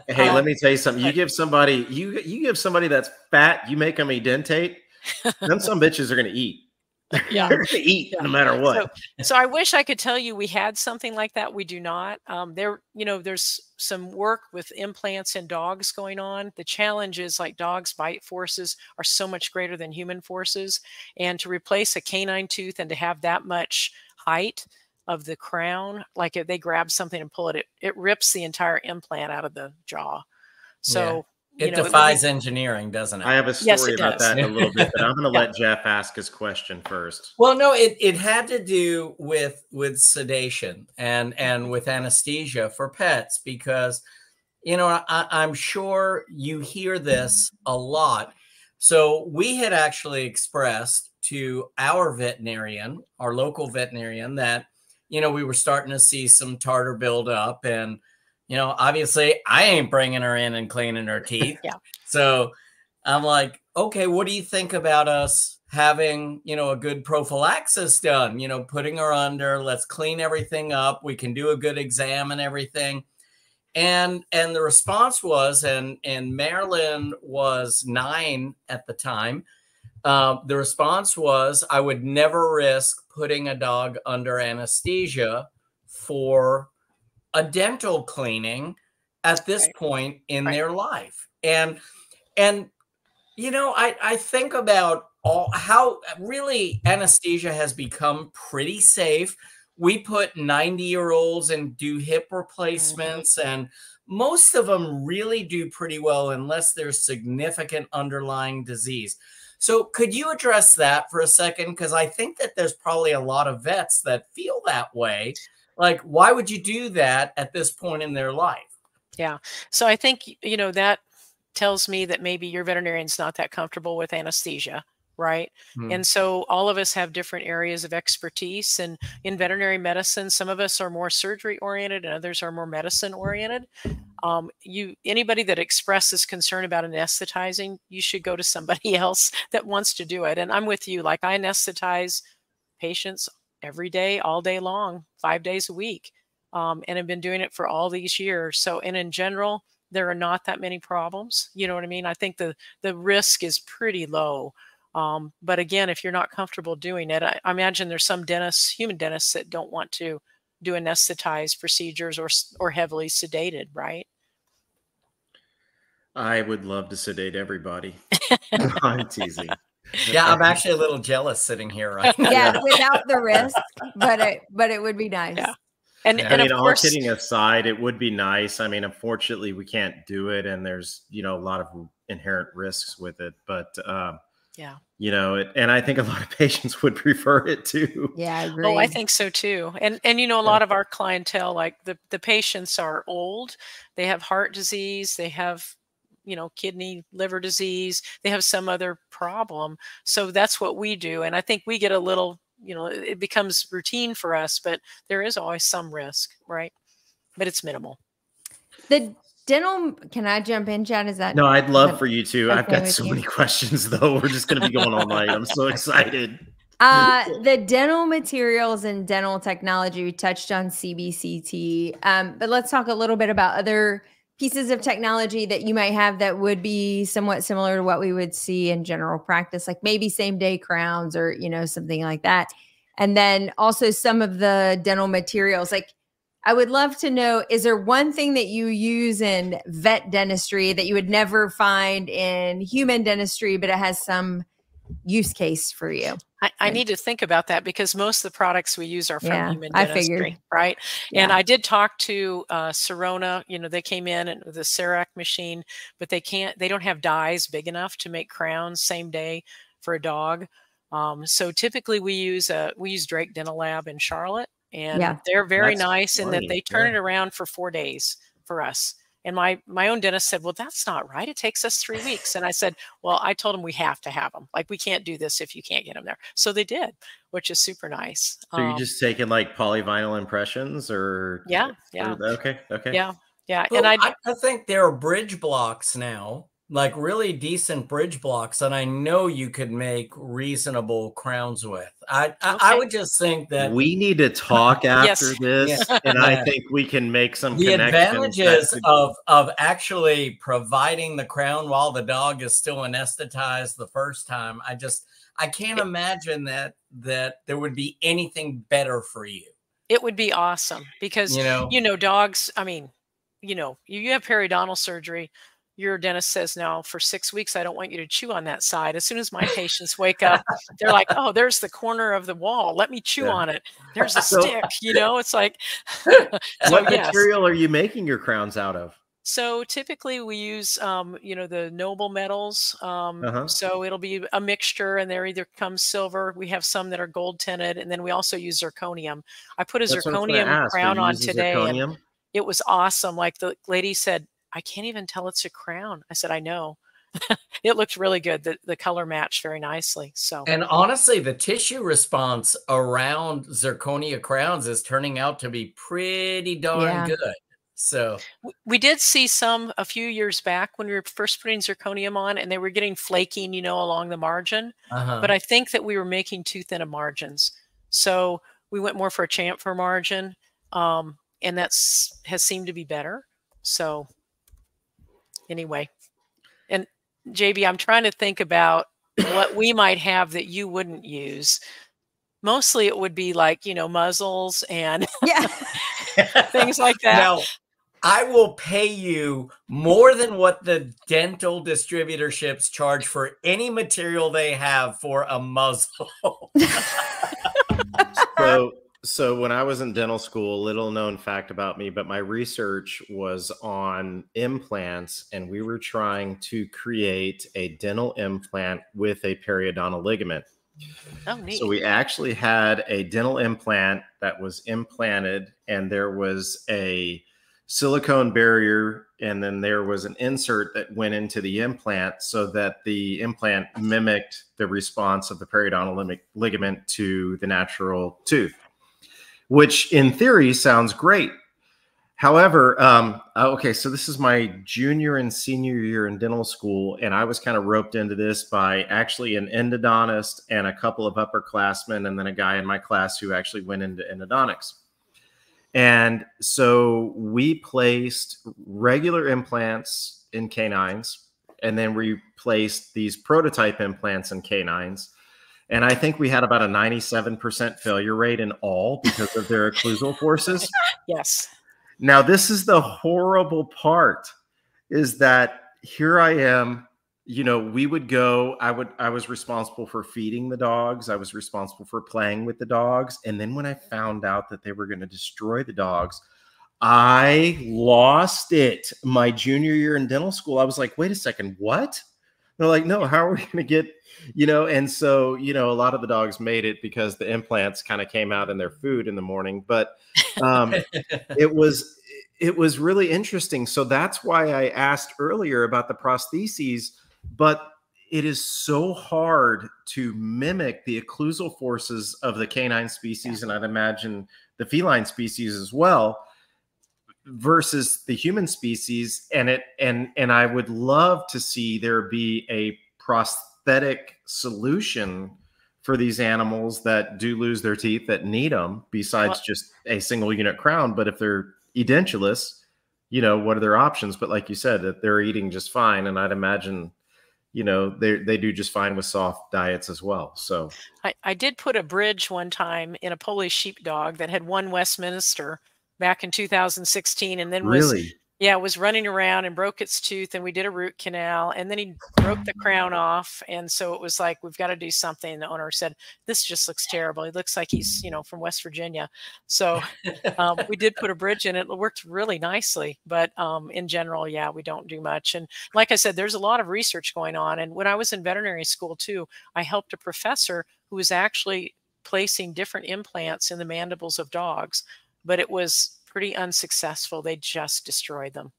Hey, let me tell you something. You give somebody you give somebody that's fat, you make them edentate, then some bitches are going to eat. Yeah, they're going to eat no matter what. So I wish I could tell you we had something like that. We do not. There's some work with implants in dogs going on. The challenge is, like, dogs' bite forces are so much greater than human forces, and to replace a canine tooth and to have that much height of the crown, like if they grab something and pull it, it rips the entire implant out of the jaw. So it defies engineering, doesn't it? I have a story about that in a little bit, but I'm going to let Jeff ask his question first. Well, no, it had to do with sedation and with anesthesia for pets, because, you know, I'm sure you hear this a lot. So we had actually expressed to our veterinarian, our local veterinarian, that, you know, we were starting to see some tartar build up, and, you know, obviously I ain't bringing her in and cleaning her teeth. So I'm like, okay, what do you think about us having, you know, a good prophylaxis done, you know, putting her under, let's clean everything up. We can do a good exam and everything. And the response was, and Marilyn was 9 at the time. The response was, I would never risk putting a dog under anesthesia for a dental cleaning at this point in their life. And, you know, I think about how really anesthesia has become pretty safe. We put 90-year-olds and do hip replacements, and most of them really do pretty well unless there's significant underlying disease. So could you address that for a second? Because I think that there's probably a lot of vets that feel that way. Like, why would you do that at this point in their life? Yeah. So I think, you know, that tells me that maybe your veterinarian's not that comfortable with anesthesia, right? And so all of us have different areas of expertise. And in veterinary medicine, some of us are more surgery oriented and others are more medicine oriented. Anybody that expresses concern about anesthetizing, you should go to somebody else that wants to do it. And I'm with you. Like, I anesthetize patients every day, all day long, 5 days a week. And have been doing it for all these years. So, and in general, there are not that many problems. You know what I mean? I think the risk is pretty low. But again, if you're not comfortable doing it, I imagine there's some dentists, human dentists, that don't want to do anesthetized procedures or heavily sedated, right? I would love to sedate everybody. I'm teasing. Yeah, I'm actually a little jealous sitting here right now. Yeah, without the risk, but it would be nice. Yeah. And I mean, of course, all kidding aside, it would be nice. I mean, unfortunately, we can't do it, and there's, you know, a lot of inherent risks with it. But yeah, you know, and I think a lot of patients would prefer it too. Yeah, I agree. Oh, I think so too. And you know, a lot of our clientele, like the patients are old, they have heart disease, they have, you know, kidney, liver disease, they have some other problem. So that's what we do. And I think we get a little, you know, it becomes routine for us, but there is always some risk, right? But it's minimal. The dental, can I jump in, Chad? Is that? No, I'd love for you to. Okay I've got so many questions though. We're just going to be going all night. I'm so excited. The dental materials and dental technology, we touched on CBCT, but let's talk a little bit about other pieces of technology that you might have that would be somewhat similar to what we would see in general practice, like maybe same day crowns or, you know, something like that. And then also some of the dental materials. Like, I would love to know, is there one thing that you use in vet dentistry that you would never find in human dentistry, but it has some use case for you? I need to think about that, because most of the products we use are from human dentistry, right? Yeah. And I did talk to Sirona. You know, they came in and the CEREC machine, but they don't have dies big enough to make crowns same day for a dog. So typically we use Drake Dental Lab in Charlotte, and they're very nice in that they turn it around for 4 days for us. And my own dentist said, well, that's not right. It takes us 3 weeks. And I said, well, I told them we have to have them. Like, we can't do this if you can't get them there. So they did, which is super nice. So you're just taking like polyvinyl impressions, or? Yeah. Okay. Yeah. Well, and I think there are bridge blocks now, like really decent bridge blocks, and I know you could make reasonable crowns with. I would just think that we need to talk after this, and I think we can make some advantages of actually providing the crown while the dog is still anesthetized the first time. I can't imagine that there would be anything better for you. It would be awesome, because you know dogs. I mean, you know, you have periodontal surgery. Your dentist says, now for 6 weeks, I don't want you to chew on that side. As soon as my patients wake up, they're like, oh, there's the corner of the wall. Let me chew on it. There's a stick, you know, it's like. What material are you making your crowns out of? So typically we use, you know, the noble metals. So it'll be a mixture, and there either comes silver. We have some that are gold tinted, and then we also use zirconium. I put a zirconium crown on today. And it was awesome. Like, the lady said, I can't even tell it's a crown. I said, I know. It looked really good. The color matched very nicely. So, and honestly, the tissue response around zirconia crowns is turning out to be pretty darn good. So we did see some a few years back when we were first putting zirconium on, and they were getting flaking, you know, along the margin. But I think that we were making too thin of margins. So we went more for a chamfer margin. And has seemed to be better. So anyway, and JB, I'm trying to think about what we might have that you wouldn't use. Mostly it would be like, you know, muzzles and things like that. Now, I will pay you more than what the dental distributorships charge for any material they have for a muzzle. So when I was in dental school, little known fact about me, but my research was on implants, and we were trying to create a dental implant with a periodontal ligament. Oh, neat. So we actually had a dental implant that was implanted, and there was a silicone barrier, and then there was an insert that went into the implant so that the implant mimicked the response of the periodontal ligament to the natural tooth, which in theory sounds great. However, okay, so this is my junior and senior year in dental school, and I was kind of roped into this by actually an endodontist and a couple of upperclassmen, and then a guy in my class who actually went into endodontics. And so we placed regular implants in canines, and then we placed these prototype implants in canines. And I think we had about a 97% failure rate in all because of their occlusal forces. Yes. Now, this is the horrible part, is that here I am, you know, we would go, I was responsible for feeding the dogs. I was responsible for playing with the dogs. And then when I found out that they were going to destroy the dogs, I lost it. My junior year in dental school, I was like, wait a second, what? They're like, no, how are we going to get, you know? And so, you know, a lot of the dogs made it because the implants kind of came out in their food in the morning. But it was really interesting. So that's why I asked earlier about the prostheses, but it is so hard to mimic the occlusal forces of the canine species, and I'd imagine the feline species as well, versus the human species. And I would love to see there be a prosthetic solution for these animals that do lose their teeth, that need them, besides just a single unit crown. But if they're edentulous, you know, what are their options? But like you said, that they're eating just fine. And I'd imagine, you know, they do just fine with soft diets as well. So I did put a bridge one time in a Polish sheepdog that had won Westminster back in 2016, and then was running around and broke its tooth, and we did a root canal, and then he broke the crown off. And so it was like, we've got to do something. The owner said, this just looks terrible. He looks like he's, you know, from West Virginia. So we did put a bridge in it. It worked really nicely. But in general, yeah, we don't do much. And like I said, there's a lot of research going on. And when I was in veterinary school too, I helped a professor who was actually placing different implants in the mandibles of dogs, but it was pretty unsuccessful. They just destroyed them.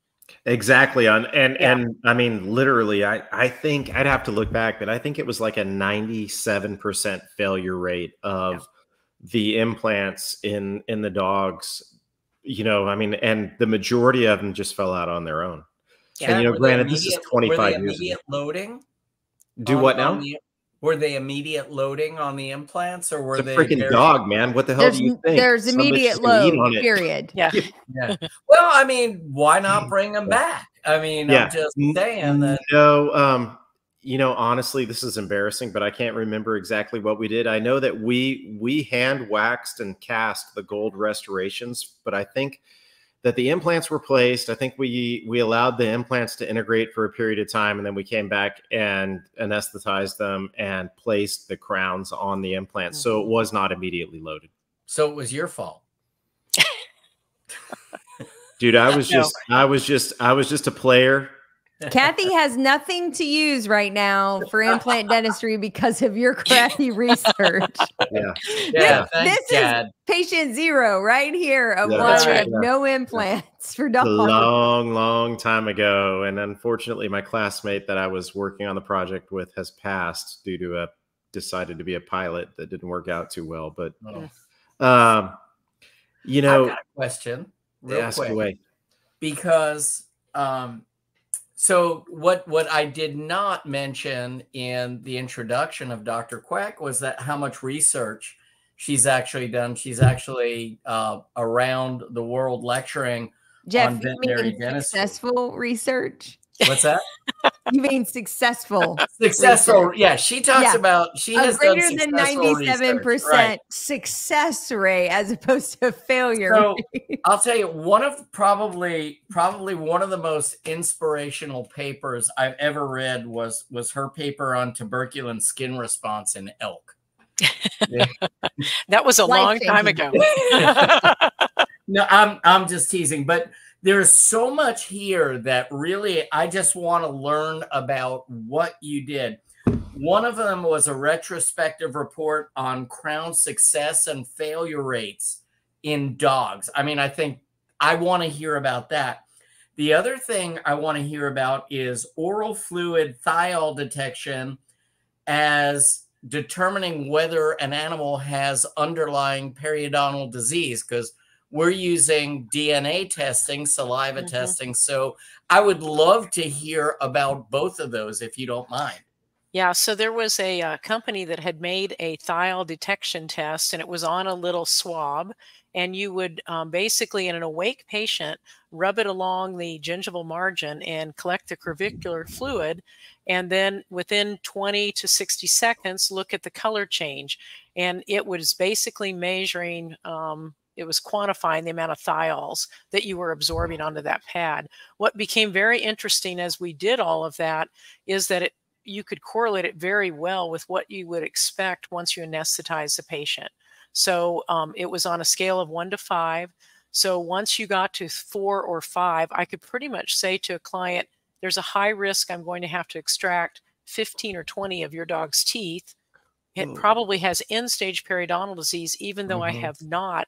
Exactly. And I mean, literally, I think I'd have to look back, but I think it was like a 97% failure rate of the implants in the dogs, you know, I mean, and the majority of them just fell out on their own. Yeah. And, you know, granted, this is 25 years ago. Loading? Do what now? Were they immediate loading on the implants, or were it's a they freaking dog, man? What the hell do you think? There's immediate load, period. Yeah. Yeah. Well, I mean, why not bring them back? I mean, I'm just saying that. No, you know, honestly, this is embarrassing, but I can't remember exactly what we did. I know that we hand waxed and cast the gold restorations, but I think that the implants were placed. I think we allowed the implants to integrate for a period of time, and then we came back and anesthetized them and placed the crowns on the implants. So it was not immediately loaded. So it was your fault. Dude, I was just a player. Kathy has nothing to use right now for implant dentistry because of your crappy research. This is patient zero right here of why we have no implants for dogs. A long time ago. And unfortunately, my classmate that I was working on the project with has passed due to decided to be a pilot that didn't work out too well. But, you know, I've got a question real quick. Away. Because, so what I did not mention in the introduction of Dr. Queck was that how much research she's actually done. She's actually around the world lecturing on veterinary dentistry. Successful research? What's that? You mean successful? Successful. Research. Yeah, she talks about she has greater than 97% success rate as opposed to failure. So I'll tell you, one of probably one of the most inspirational papers I've ever read was her paper on tuberculin skin response in elk. That was a long time ago. No, I'm just teasing, but there's so much here that really I just want to learn about what you did. One of them was a retrospective report on crown success and failure rates in dogs. I mean, I think I want to hear about that. The other thing I want to hear about is oral fluid thiol detection as determining whether an animal has underlying periodontal disease, because we're using DNA testing, saliva testing. So I would love to hear about both of those, if you don't mind. Yeah, so there was a company that had made a thiol detection test, and it was on a little swab, and you would basically, in an awake patient, rub it along the gingival margin and collect the crevicular fluid, and then within 20 to 60 seconds, look at the color change. And it was basically measuring, it was quantifying the amount of thiols that you were absorbing onto that pad. What became very interesting as we did all of that is that you could correlate it very well with what you would expect once you anesthetize the patient. So it was on a scale of 1 to 5. So once you got to 4 or 5, I could pretty much say to a client, there's a high risk I'm going to have to extract 15 or 20 of your dog's teeth. It probably has end-stage periodontal disease, even though I have not,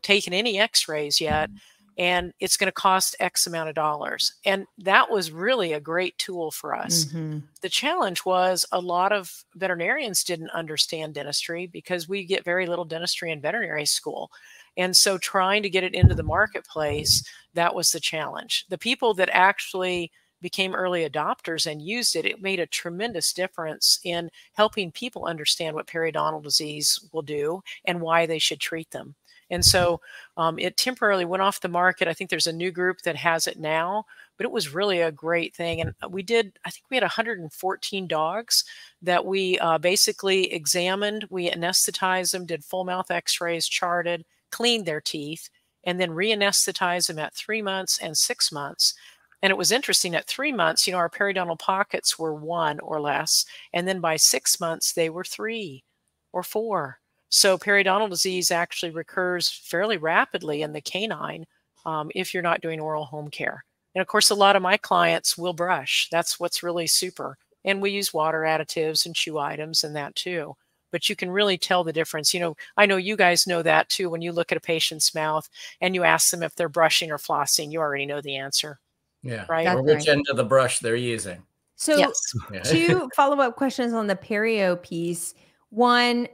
taken any x-rays yet. And it's going to cost X amount of dollars. And that was really a great tool for us. The challenge was a lot of veterinarians didn't understand dentistry because we get very little dentistry in veterinary school. And so trying to get it into the marketplace, that was the challenge. The people that actually became early adopters and used it, it made a tremendous difference in helping people understand what periodontal disease will do and why they should treat them. And so it temporarily went off the market. I think there's a new group that has it now, but it was really a great thing. And I think we had 114 dogs that we basically examined. We anesthetized them, did full mouth x-rays, charted, cleaned their teeth, and then re-anesthetized them at 3 months and 6 months. And it was interesting, at 3 months, our periodontal pockets were 1 or less. And then by 6 months, they were 3 or 4. So periodontal disease actually recurs fairly rapidly in the canine if you're not doing oral home care. And of course, a lot of my clients will brush. That's what's really super. And we use water additives and chew items and that too. But you can really tell the difference. I know you guys know that too. When you look at a patient's mouth and you ask them if they're brushing or flossing, you already know the answer. Yeah. Right. Or which end of the brush they're using. So yes. 2 follow-up questions on the perio piece. One,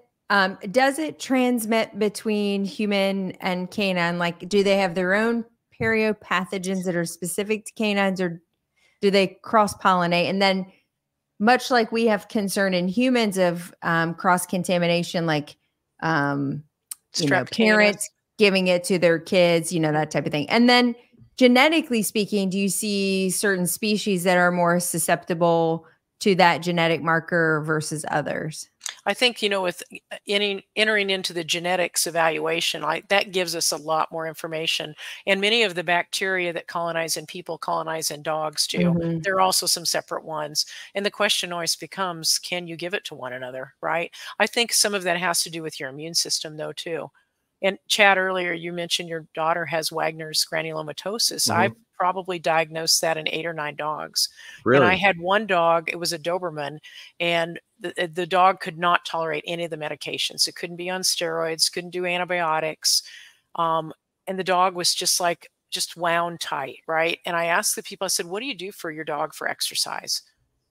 does it transmit between human and canine? Like, do they have their own perio pathogens that are specific to canines, or do they cross-pollinate? And then, much like we have concern in humans of cross-contamination, like, parents giving it to their kids, that type of thing. And then, genetically speaking, do you see certain species that are more susceptible to that genetic marker versus others? I think, with entering into the genetics evaluation, that gives us a lot more information. And many of the bacteria that colonize in people colonize in dogs too. There are also some separate ones. And the question always becomes, can you give it to one another, right? I think some of that has to do with your immune system though too. And Chad, earlier you mentioned your daughter has Wagner's granulomatosis. I've probably diagnosed that in 8 or 9 dogs. Really? And I had one dog, it was a Doberman, and the dog could not tolerate any of the medications. It couldn't be on steroids, couldn't do antibiotics. And the dog was just wound tight, right? And I asked the people, I said, what do you do for your dog for exercise?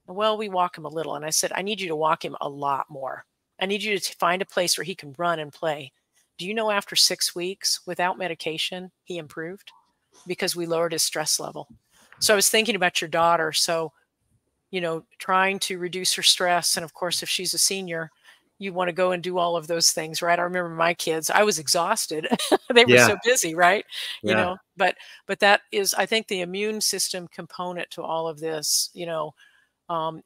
Well, we walk him a little. And I said, I need you to walk him a lot more. I need you to find a place where he can run and play. Do you know after 6 weeks without medication, he improved because we lowered his stress level? So I was thinking about your daughter. So, trying to reduce her stress. And of course, if she's a senior, you want to go and do all of those things, right? I remember my kids, I was exhausted. They were so busy, right? But that is, I think, the immune system component to all of this,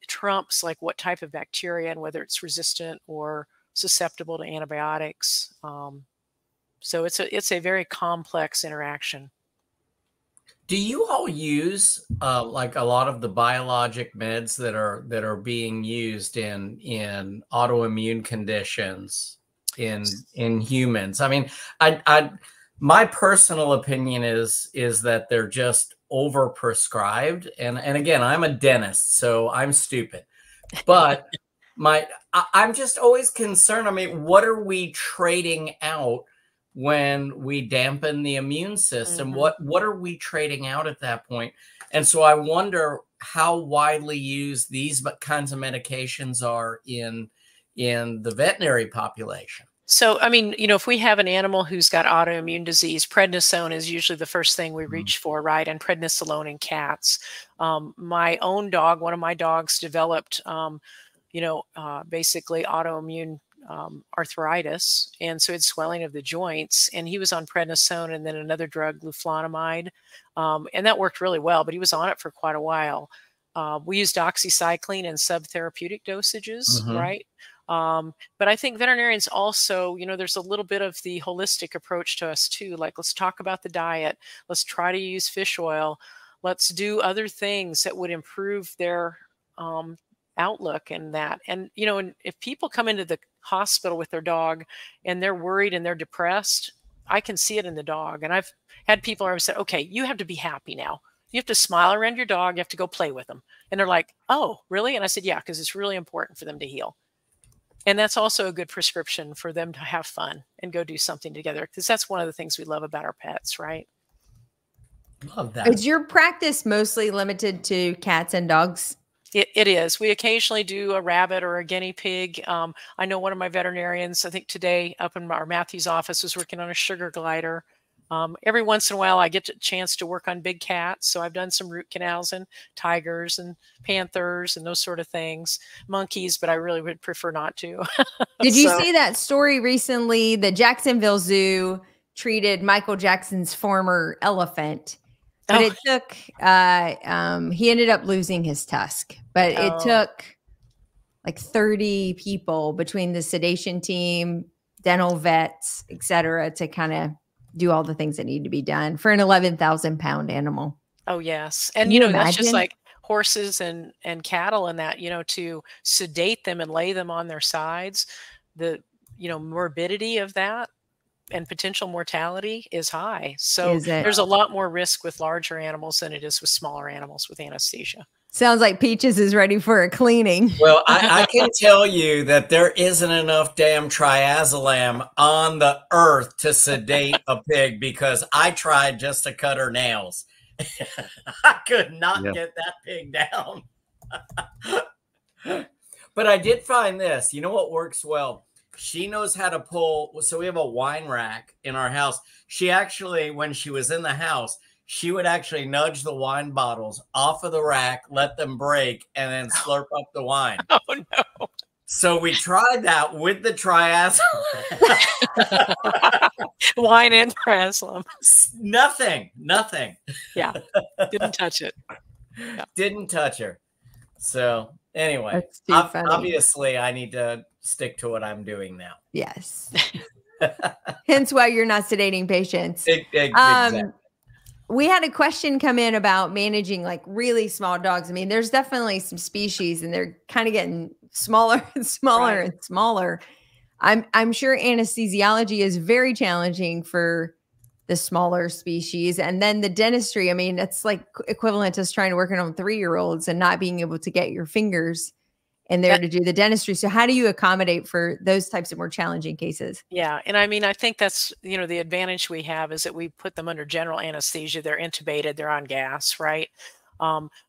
trumps like what type of bacteria and whether it's resistant or susceptible to antibiotics. So it's a very complex interaction. Do you all use like a lot of the biologic meds that are being used in autoimmune conditions in humans? I mean, my personal opinion is that they're just overprescribed. And again, I'm a dentist, so I'm stupid. But I'm just always concerned. I mean, what are we trading out when we dampen the immune system? What are we trading out at that point? And so I wonder how widely used these kinds of medications are in the veterinary population. So, I mean, you know, if we have an animal who's got autoimmune disease, prednisone is usually the first thing we reach for, right? And prednisolone in cats. My own dog, one of my dogs developed, basically autoimmune arthritis. And so it's swelling of the joints. And he was on prednisone and then another drug, gluflanamide. And that worked really well, but he was on it for quite a while. We used doxycycline in subtherapeutic dosages, right? But I think veterinarians also, you know, there's a little bit of the holistic approach to us too. Like, let's talk about the diet. Let's try to use fish oil. Let's do other things that would improve their outlook and that. And, you know, and if people come into the hospital with their dog and they're worried and they're depressed, I can see it in the dog. And I've had people who have said, okay, you have to be happy now. You have to smile around your dog. You have to go play with them. And they're like, oh, really? And I said, yeah, because it's really important for them to heal. And that's also a good prescription for them to have fun and go do something together. Because that's one of the things we love about our pets, right? Love that. Is your practice mostly limited to cats and dogs? It is. We occasionally do a rabbit or a guinea pig. I know one of my veterinarians, I think today up in our Matthews office, was working on a sugar glider. Every once in a while, I get a chance to work on big cats. So I've done some root canals and tigers and panthers and those sort of things, monkeys, but I really would prefer not to. Did you see that story recently? The Jacksonville Zoo treated Michael Jackson's former elephant, but it took, he ended up losing his tusk, but it took like 30 people between the sedation team, dental vets, et cetera, to kind of do all the things that need to be done for an 11,000-pound animal. Oh, yes. And, you know, that's just like horses and cattle and that, you know, to sedate them and lay them on their sides, the, you know, morbidity of that and potential mortality is high. So there's a lot more risk with larger animals than it is with smaller animals with anesthesia. Sounds like Peaches is ready for a cleaning. Well, I can tell you that there isn't enough damn triazolam on the earth to sedate a pig, because I tried just to cut her nails. I could not get that pig down. But I did find this. You know what works well? She knows how to pull. So we have a wine rack in our house. She actually, when she was in the house, she would actually nudge the wine bottles off of the rack, let them break, and then slurp up the wine. Oh, no. So we tried that with the triazolam. Wine and triazolam. Nothing. Yeah. Didn't touch it. Yeah. Didn't touch her. So anyway, obviously I need to stick to what I'm doing now. Yes. Hence why you're not sedating patients. Exactly. We had a question come in about managing like really small dogs. I mean, there's definitely some species and they're kind of getting smaller and smaller and smaller. I'm sure anesthesiology is very challenging for the smaller species. And then the dentistry, I mean, it's like equivalent to us trying to work on 3-year-olds and not being able to get your fingers in there to do the dentistry. So how do you accommodate for those types of more challenging cases? Yeah. And I mean, I think that's, you know, the advantage we have is that we put them under general anesthesia. They're intubated, they're on gas, right?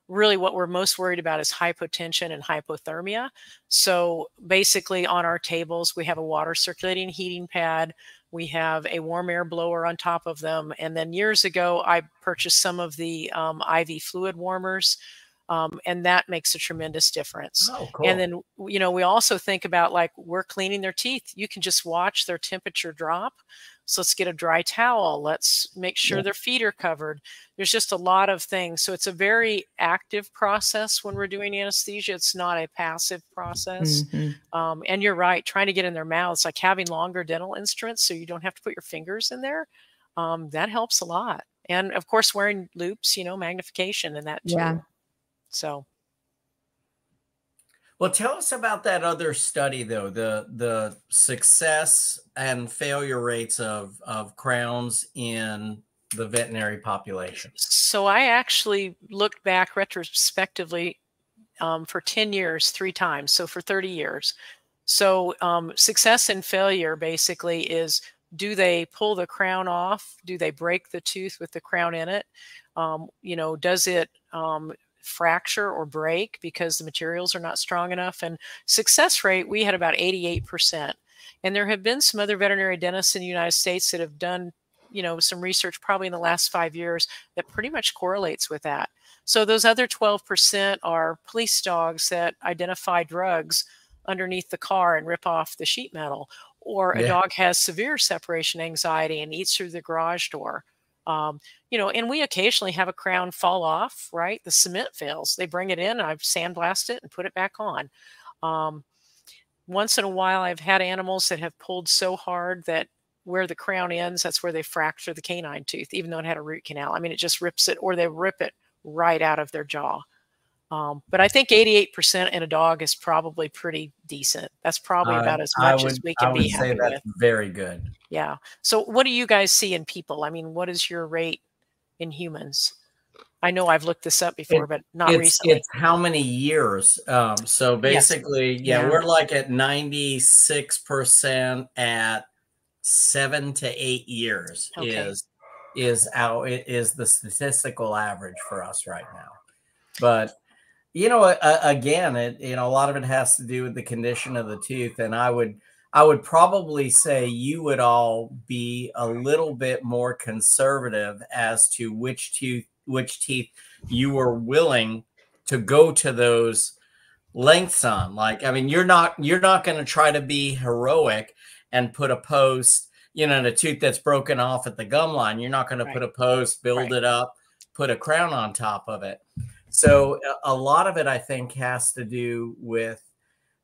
Really what we're most worried about is hypotension and hypothermia. So basically on our tables, we have a water circulating heating pad. We have a warm air blower on top of them. And then years ago, I purchased some of the IV fluid warmers. And that makes a tremendous difference. Oh, cool. And then, you know, we also think about like we're cleaning their teeth. You can just watch their temperature drop. So let's get a dry towel. Let's make sure their feet are covered. There's just a lot of things. So it's a very active process when we're doing anesthesia. It's not a passive process. And you're right, trying to get in their mouths, like having longer dental instruments so you don't have to put your fingers in there. That helps a lot. And of course, wearing loops, you know, magnification and that too. Yeah. So, well, tell us about that other study, though, the success and failure rates of crowns in the veterinary population. So I actually looked back retrospectively for 10 years, 3 times. So for 30 years. So success and failure basically is, do they pull the crown off? Do they break the tooth with the crown in it? You know, does it fracture or break because the materials are not strong enough? And success rate, we had about 88%. And there have been some other veterinary dentists in the United States that have done, you know, some research probably in the last 5 years that pretty much correlates with that. So those other 12% are police dogs that identify drugs underneath the car and rip off the sheet metal, or a dog has severe separation anxiety and eats through the garage door. You know, and we occasionally have a crown fall off, right? The cement fails. They bring it in, and I've sandblasted it and put it back on. Once in a while, I've had animals that have pulled so hard that where the crown ends, that's where they fracture the canine tooth, even though it had a root canal. I mean, it just rips it, or they rip it right out of their jaw. But I think 88% in a dog is probably pretty decent. That's probably about as much as we can be happy with. I would say that's very good. Yeah. So what do you guys see in people? I mean, what is your rate in humans? I know I've looked this up before, but not recently. It's how many years. So basically, we're like at 96% at 7 to 8 years is the statistical average for us right now. But you know, again, you know, a lot of it has to do with the condition of the tooth. And I would probably say you would all be a little bit more conservative as to which teeth you were willing to go to those lengths on. Like, I mean, you're not going to try to be heroic and put a post, you know, in a tooth that's broken off at the gum line. You're not going to put a post, build it up, put a crown on top of it. So a lot of it, I think, has to do with,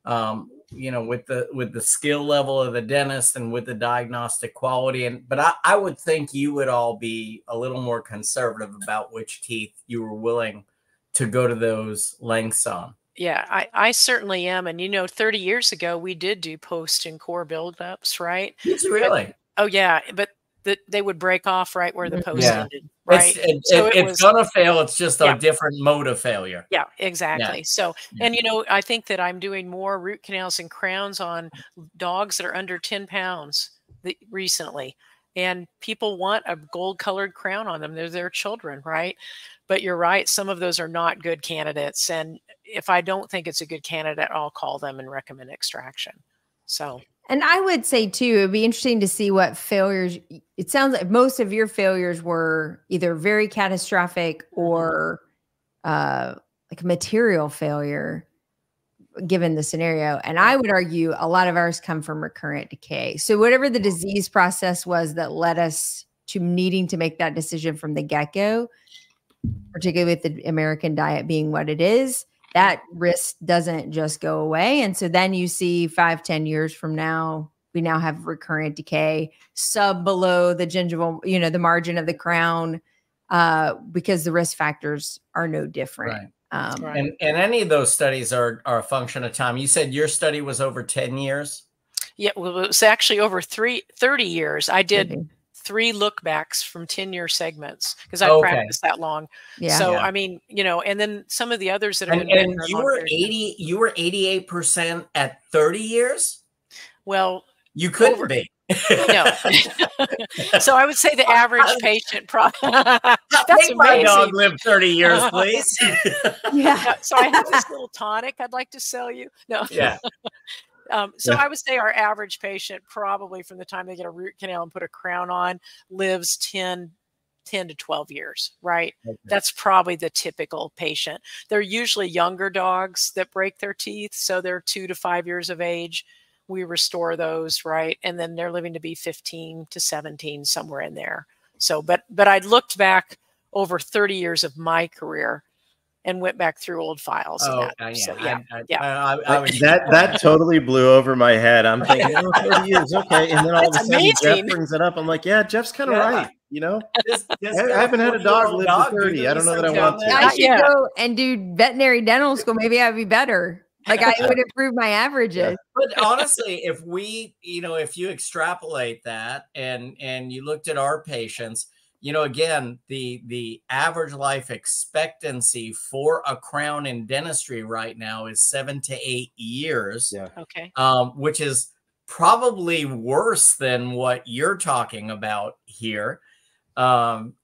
you know, with the skill level of the dentist and with the diagnostic quality. But I would think you would all be a little more conservative about which teeth you were willing to go to those lengths on. Yeah, I certainly am. And, you know, 30 years ago, we did do post and core buildups, right? Really? Oh, yeah. But they would break off right where the post ended, right? It's going to fail. It's just a different mode of failure. Yeah, exactly. Yeah. So, and, you know, I think that I'm doing more root canals and crowns on dogs that are under 10 pounds recently. And people want a gold colored crown on them. They're their children, right? But you're right. Some of those are not good candidates. And if I don't think it's a good candidate, I'll call them and recommend extraction. So. And I would say too, it'd be interesting to see what failures. It sounds like most of your failures were either very catastrophic or like material failure, given the scenario. And I would argue a lot of ours come from recurrent decay. So whatever the disease process was that led us to needing to make that decision from the get-go, particularly with the American diet being what it is, that risk doesn't just go away. And so then you see 5-10 years from now, we now have recurrent decay below the gingival, you know, the margin of the crown, because the risk factors are no different. Right. And any of those studies are a function of time. You said your study was over 10 years? Yeah, well, it was actually over 30 years. I did 3 lookbacks from 10-year segments because I practiced that long. Yeah. So I mean, you know, and then some of the others that have been. And you were 88% at 30 years. Well, you couldn't be. No. So I would say the average patient probably. That's my dog live 30 years, please. Yeah. So I have this little tonic I'd like to sell you. No. Yeah. So I would say our average patient probably from the time they get a root canal and put a crown on lives 10 to 12 years, right? Okay. That's probably the typical patient. They're usually younger dogs that break their teeth. So they're 2 to 5 years of age. We restore those, right? And then they're living to be 15 to 17, somewhere in there. So, but I looked back over 30 years of my career and went back through old files. That totally blew over my head. I'm thinking, 30 years, okay. And then all of a sudden, Jeff brings it up. I'm like, yeah, Jeff's kind of right. You know, I haven't had a dog live to 30. I don't know that I want to. I should go and do veterinary dental school. Maybe I'd be better. Like I would improve my averages. But honestly, if we, you know, if you extrapolate that and you looked at our patients, you know, again, the average life expectancy for a crown in dentistry right now is 7 to 8 years. Yeah. Okay. Which is probably worse than what you're talking about here. And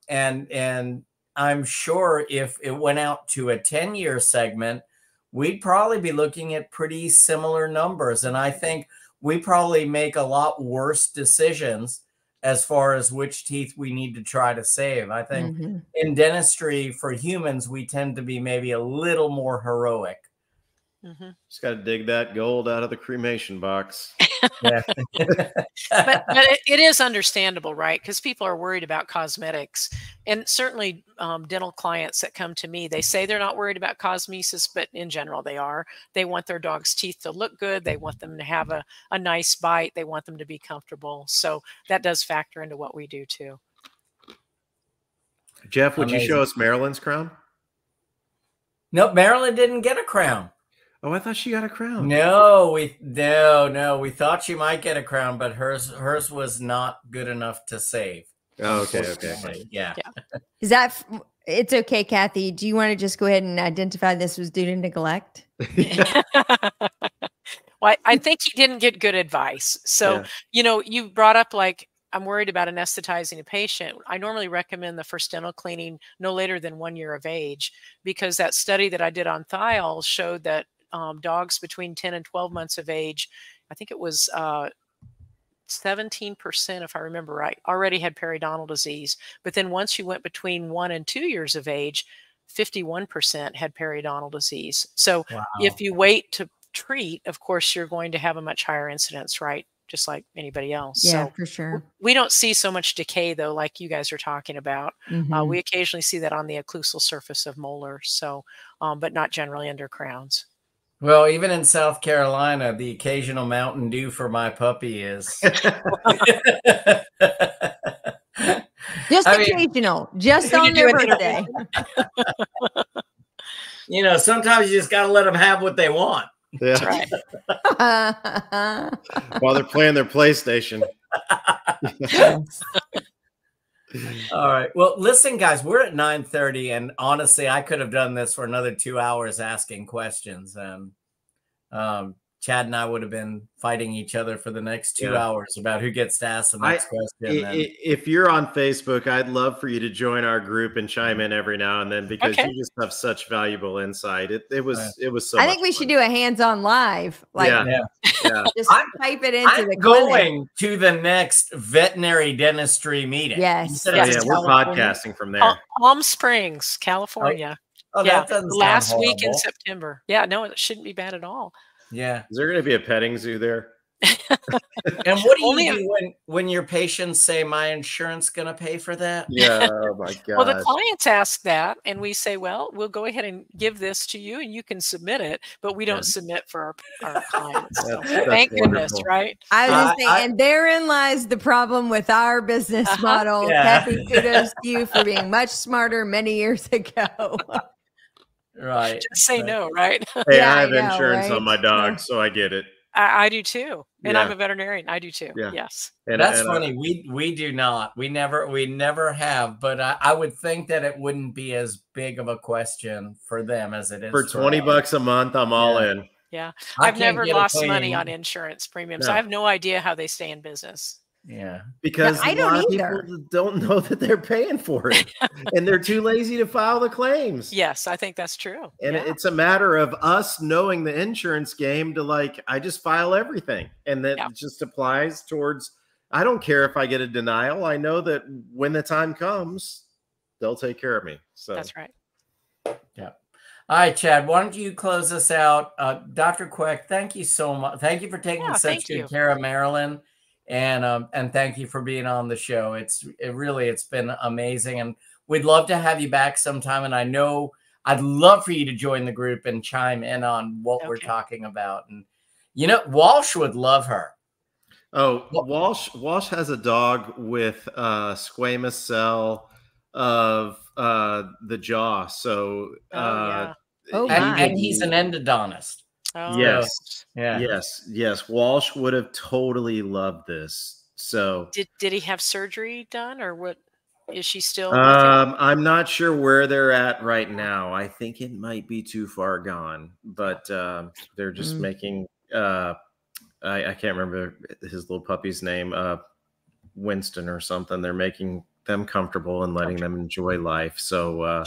I'm sure if it went out to a 10-year segment, we'd probably be looking at pretty similar numbers. And I think we probably make a lot worse decisions as far as which teeth we need to try to save. I think in dentistry for humans, we tend to be maybe a little more heroic. Just got to dig that gold out of the cremation box. Yeah. but it is understandable, right? Because people are worried about cosmetics, and certainly dental clients that come to me, they say they're not worried about cosmesis, but in general they are. They want their dog's teeth to look good. They want them to have a nice bite. They want them to be comfortable. So that does factor into what we do too. Jeff, would you show us Marilyn's crown? Nope, Marilyn didn't get a crown. Oh, I thought she got a crown. No, we thought she might get a crown, but hers was not good enough to save. Oh, okay. Yeah. Is that, it's okay, Kathy. Do you want to just go ahead and identify this was due to neglect? Well, I think he didn't get good advice. So, you know, you brought up like, I'm worried about anesthetizing a patient. I normally recommend the first dental cleaning no later than 1 year of age, because that study that I did on thiol showed that dogs between 10 and 12 months of age, I think it was 17%, if I remember right, already had periodontal disease. But then once you went between 1 and 2 years of age, 51% had periodontal disease. So if you wait to treat, of course, you're going to have a much higher incidence, right? Just like anybody else. Yeah, so for sure. We don't see so much decay though, like you guys are talking about. We occasionally see that on the occlusal surface of molars. So, but not generally under crowns. Well, even in South Carolina, the occasional Mountain Dew for my puppy is just occasional, just on their birthday. You know, sometimes you just got to let them have what they want. Yeah. Right. While they're playing their PlayStation. All right. Well, listen, guys, we're at 9:30, and honestly, I could have done this for another 2 hours asking questions. Chad and I would have been fighting each other for the next 2 hours about who gets to ask the next question. If you're on Facebook, I'd love for you to join our group and chime in every now and then, because you just have such valuable insight. It was so. I think we should do a hands-on live. Like, just type it into the going to the next veterinary dentistry meeting. Yes. We're podcasting from there. Palm Springs, California. Oh, that doesn't sound last horrible. week in September. Yeah, no, it shouldn't be bad at all. Yeah. Is there going to be a petting zoo there? And what do you do when your patients say, my insurance going to pay for that? Yeah. Oh my God. Well, the clients ask that, and we say, well, we'll go ahead and give this to you and you can submit it, but we don't submit for our clients. So, thank goodness, right? I was just saying, and therein lies the problem with our business model. Kathy, kudos to you for being much smarter many years ago. Right. Just say no, right? Hey, I have insurance on my dog, so I get it. I do too. And I'm a veterinarian. I do too. Yeah. Yes. And that's funny. We do not. We never have. But I would think that it wouldn't be as big of a question for them as it is for $20 a month. I'm all in. Yeah. I've never lost money on insurance premiums. I have no idea how they stay in business. Yeah. Because a lot of people don't know that they're paying for it. And they're too lazy to file the claims. Yes, I think that's true. And it's a matter of us knowing the insurance game to like, I just file everything. And that just applies towards, I don't care if I get a denial. I know that when the time comes, they'll take care of me. So that's right. Yeah. All right, Chad, why don't you close us out? Dr. Queck, thank you so much. Thank you for taking such good care of Marilyn. And thank you for being on the show. It's been amazing, and we'd love to have you back sometime. And I know I'd love for you to join the group and chime in on what we're talking about. And you know, Walsh would love her. Oh, Walsh has a dog with squamous cell of the jaw. So and he's an endodontist. Oh, yes. Yes. Walsh would have totally loved this. So did he have surgery done or what? Is she still with you? I'm not sure where they're at right now. I think it might be too far gone, but they're just making I can't remember his little puppy's name, Winston or something. They're making them comfortable and letting them enjoy life. So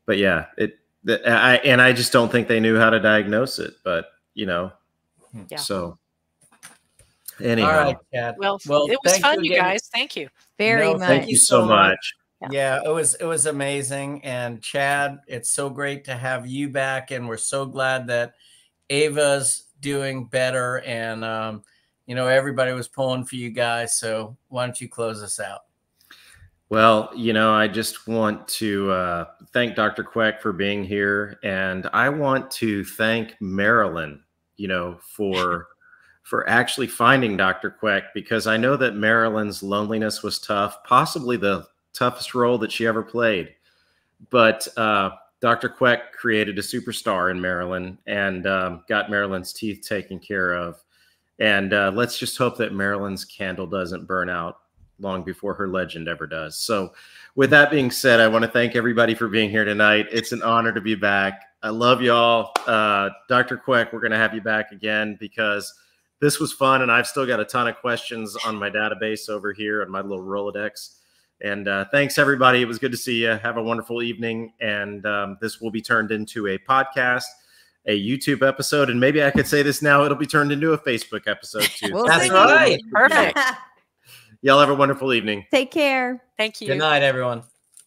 but yeah, I just don't think they knew how to diagnose it, but you know. Yeah. So anyhow. All right, Chad. Well, it was fun, you guys. Thank you. Very much. Thank you so much. Yeah, it was amazing. And Chad, it's so great to have you back. And we're so glad that Ava's doing better. And, you know, everybody was pulling for you guys. So why don't you close us out? Well, you know, I just want to thank Dr. Queck for being here. And I want to thank Marilyn, you know, for actually finding Dr. Queck, because I know that Marilyn's loneliness was tough, possibly the toughest role that she ever played. But Dr. Queck created a superstar in Marilyn and got Marilyn's teeth taken care of. And let's just hope that Marilyn's candle doesn't burn out long before her legend ever does. So with that being said, I want to thank everybody for being here tonight. It's an honor to be back. I love y'all. Dr. Queck, we're going to have you back again because this was fun, and I've still got a ton of questions on my database over here on my little Rolodex. And thanks, everybody. It was good to see you. Have a wonderful evening. And this will be turned into a podcast, a YouTube episode, and maybe I could say this now, it'll be turned into a Facebook episode too. That's right. Perfect. Y'all have a wonderful evening. Take care. Thank you. Good night, everyone.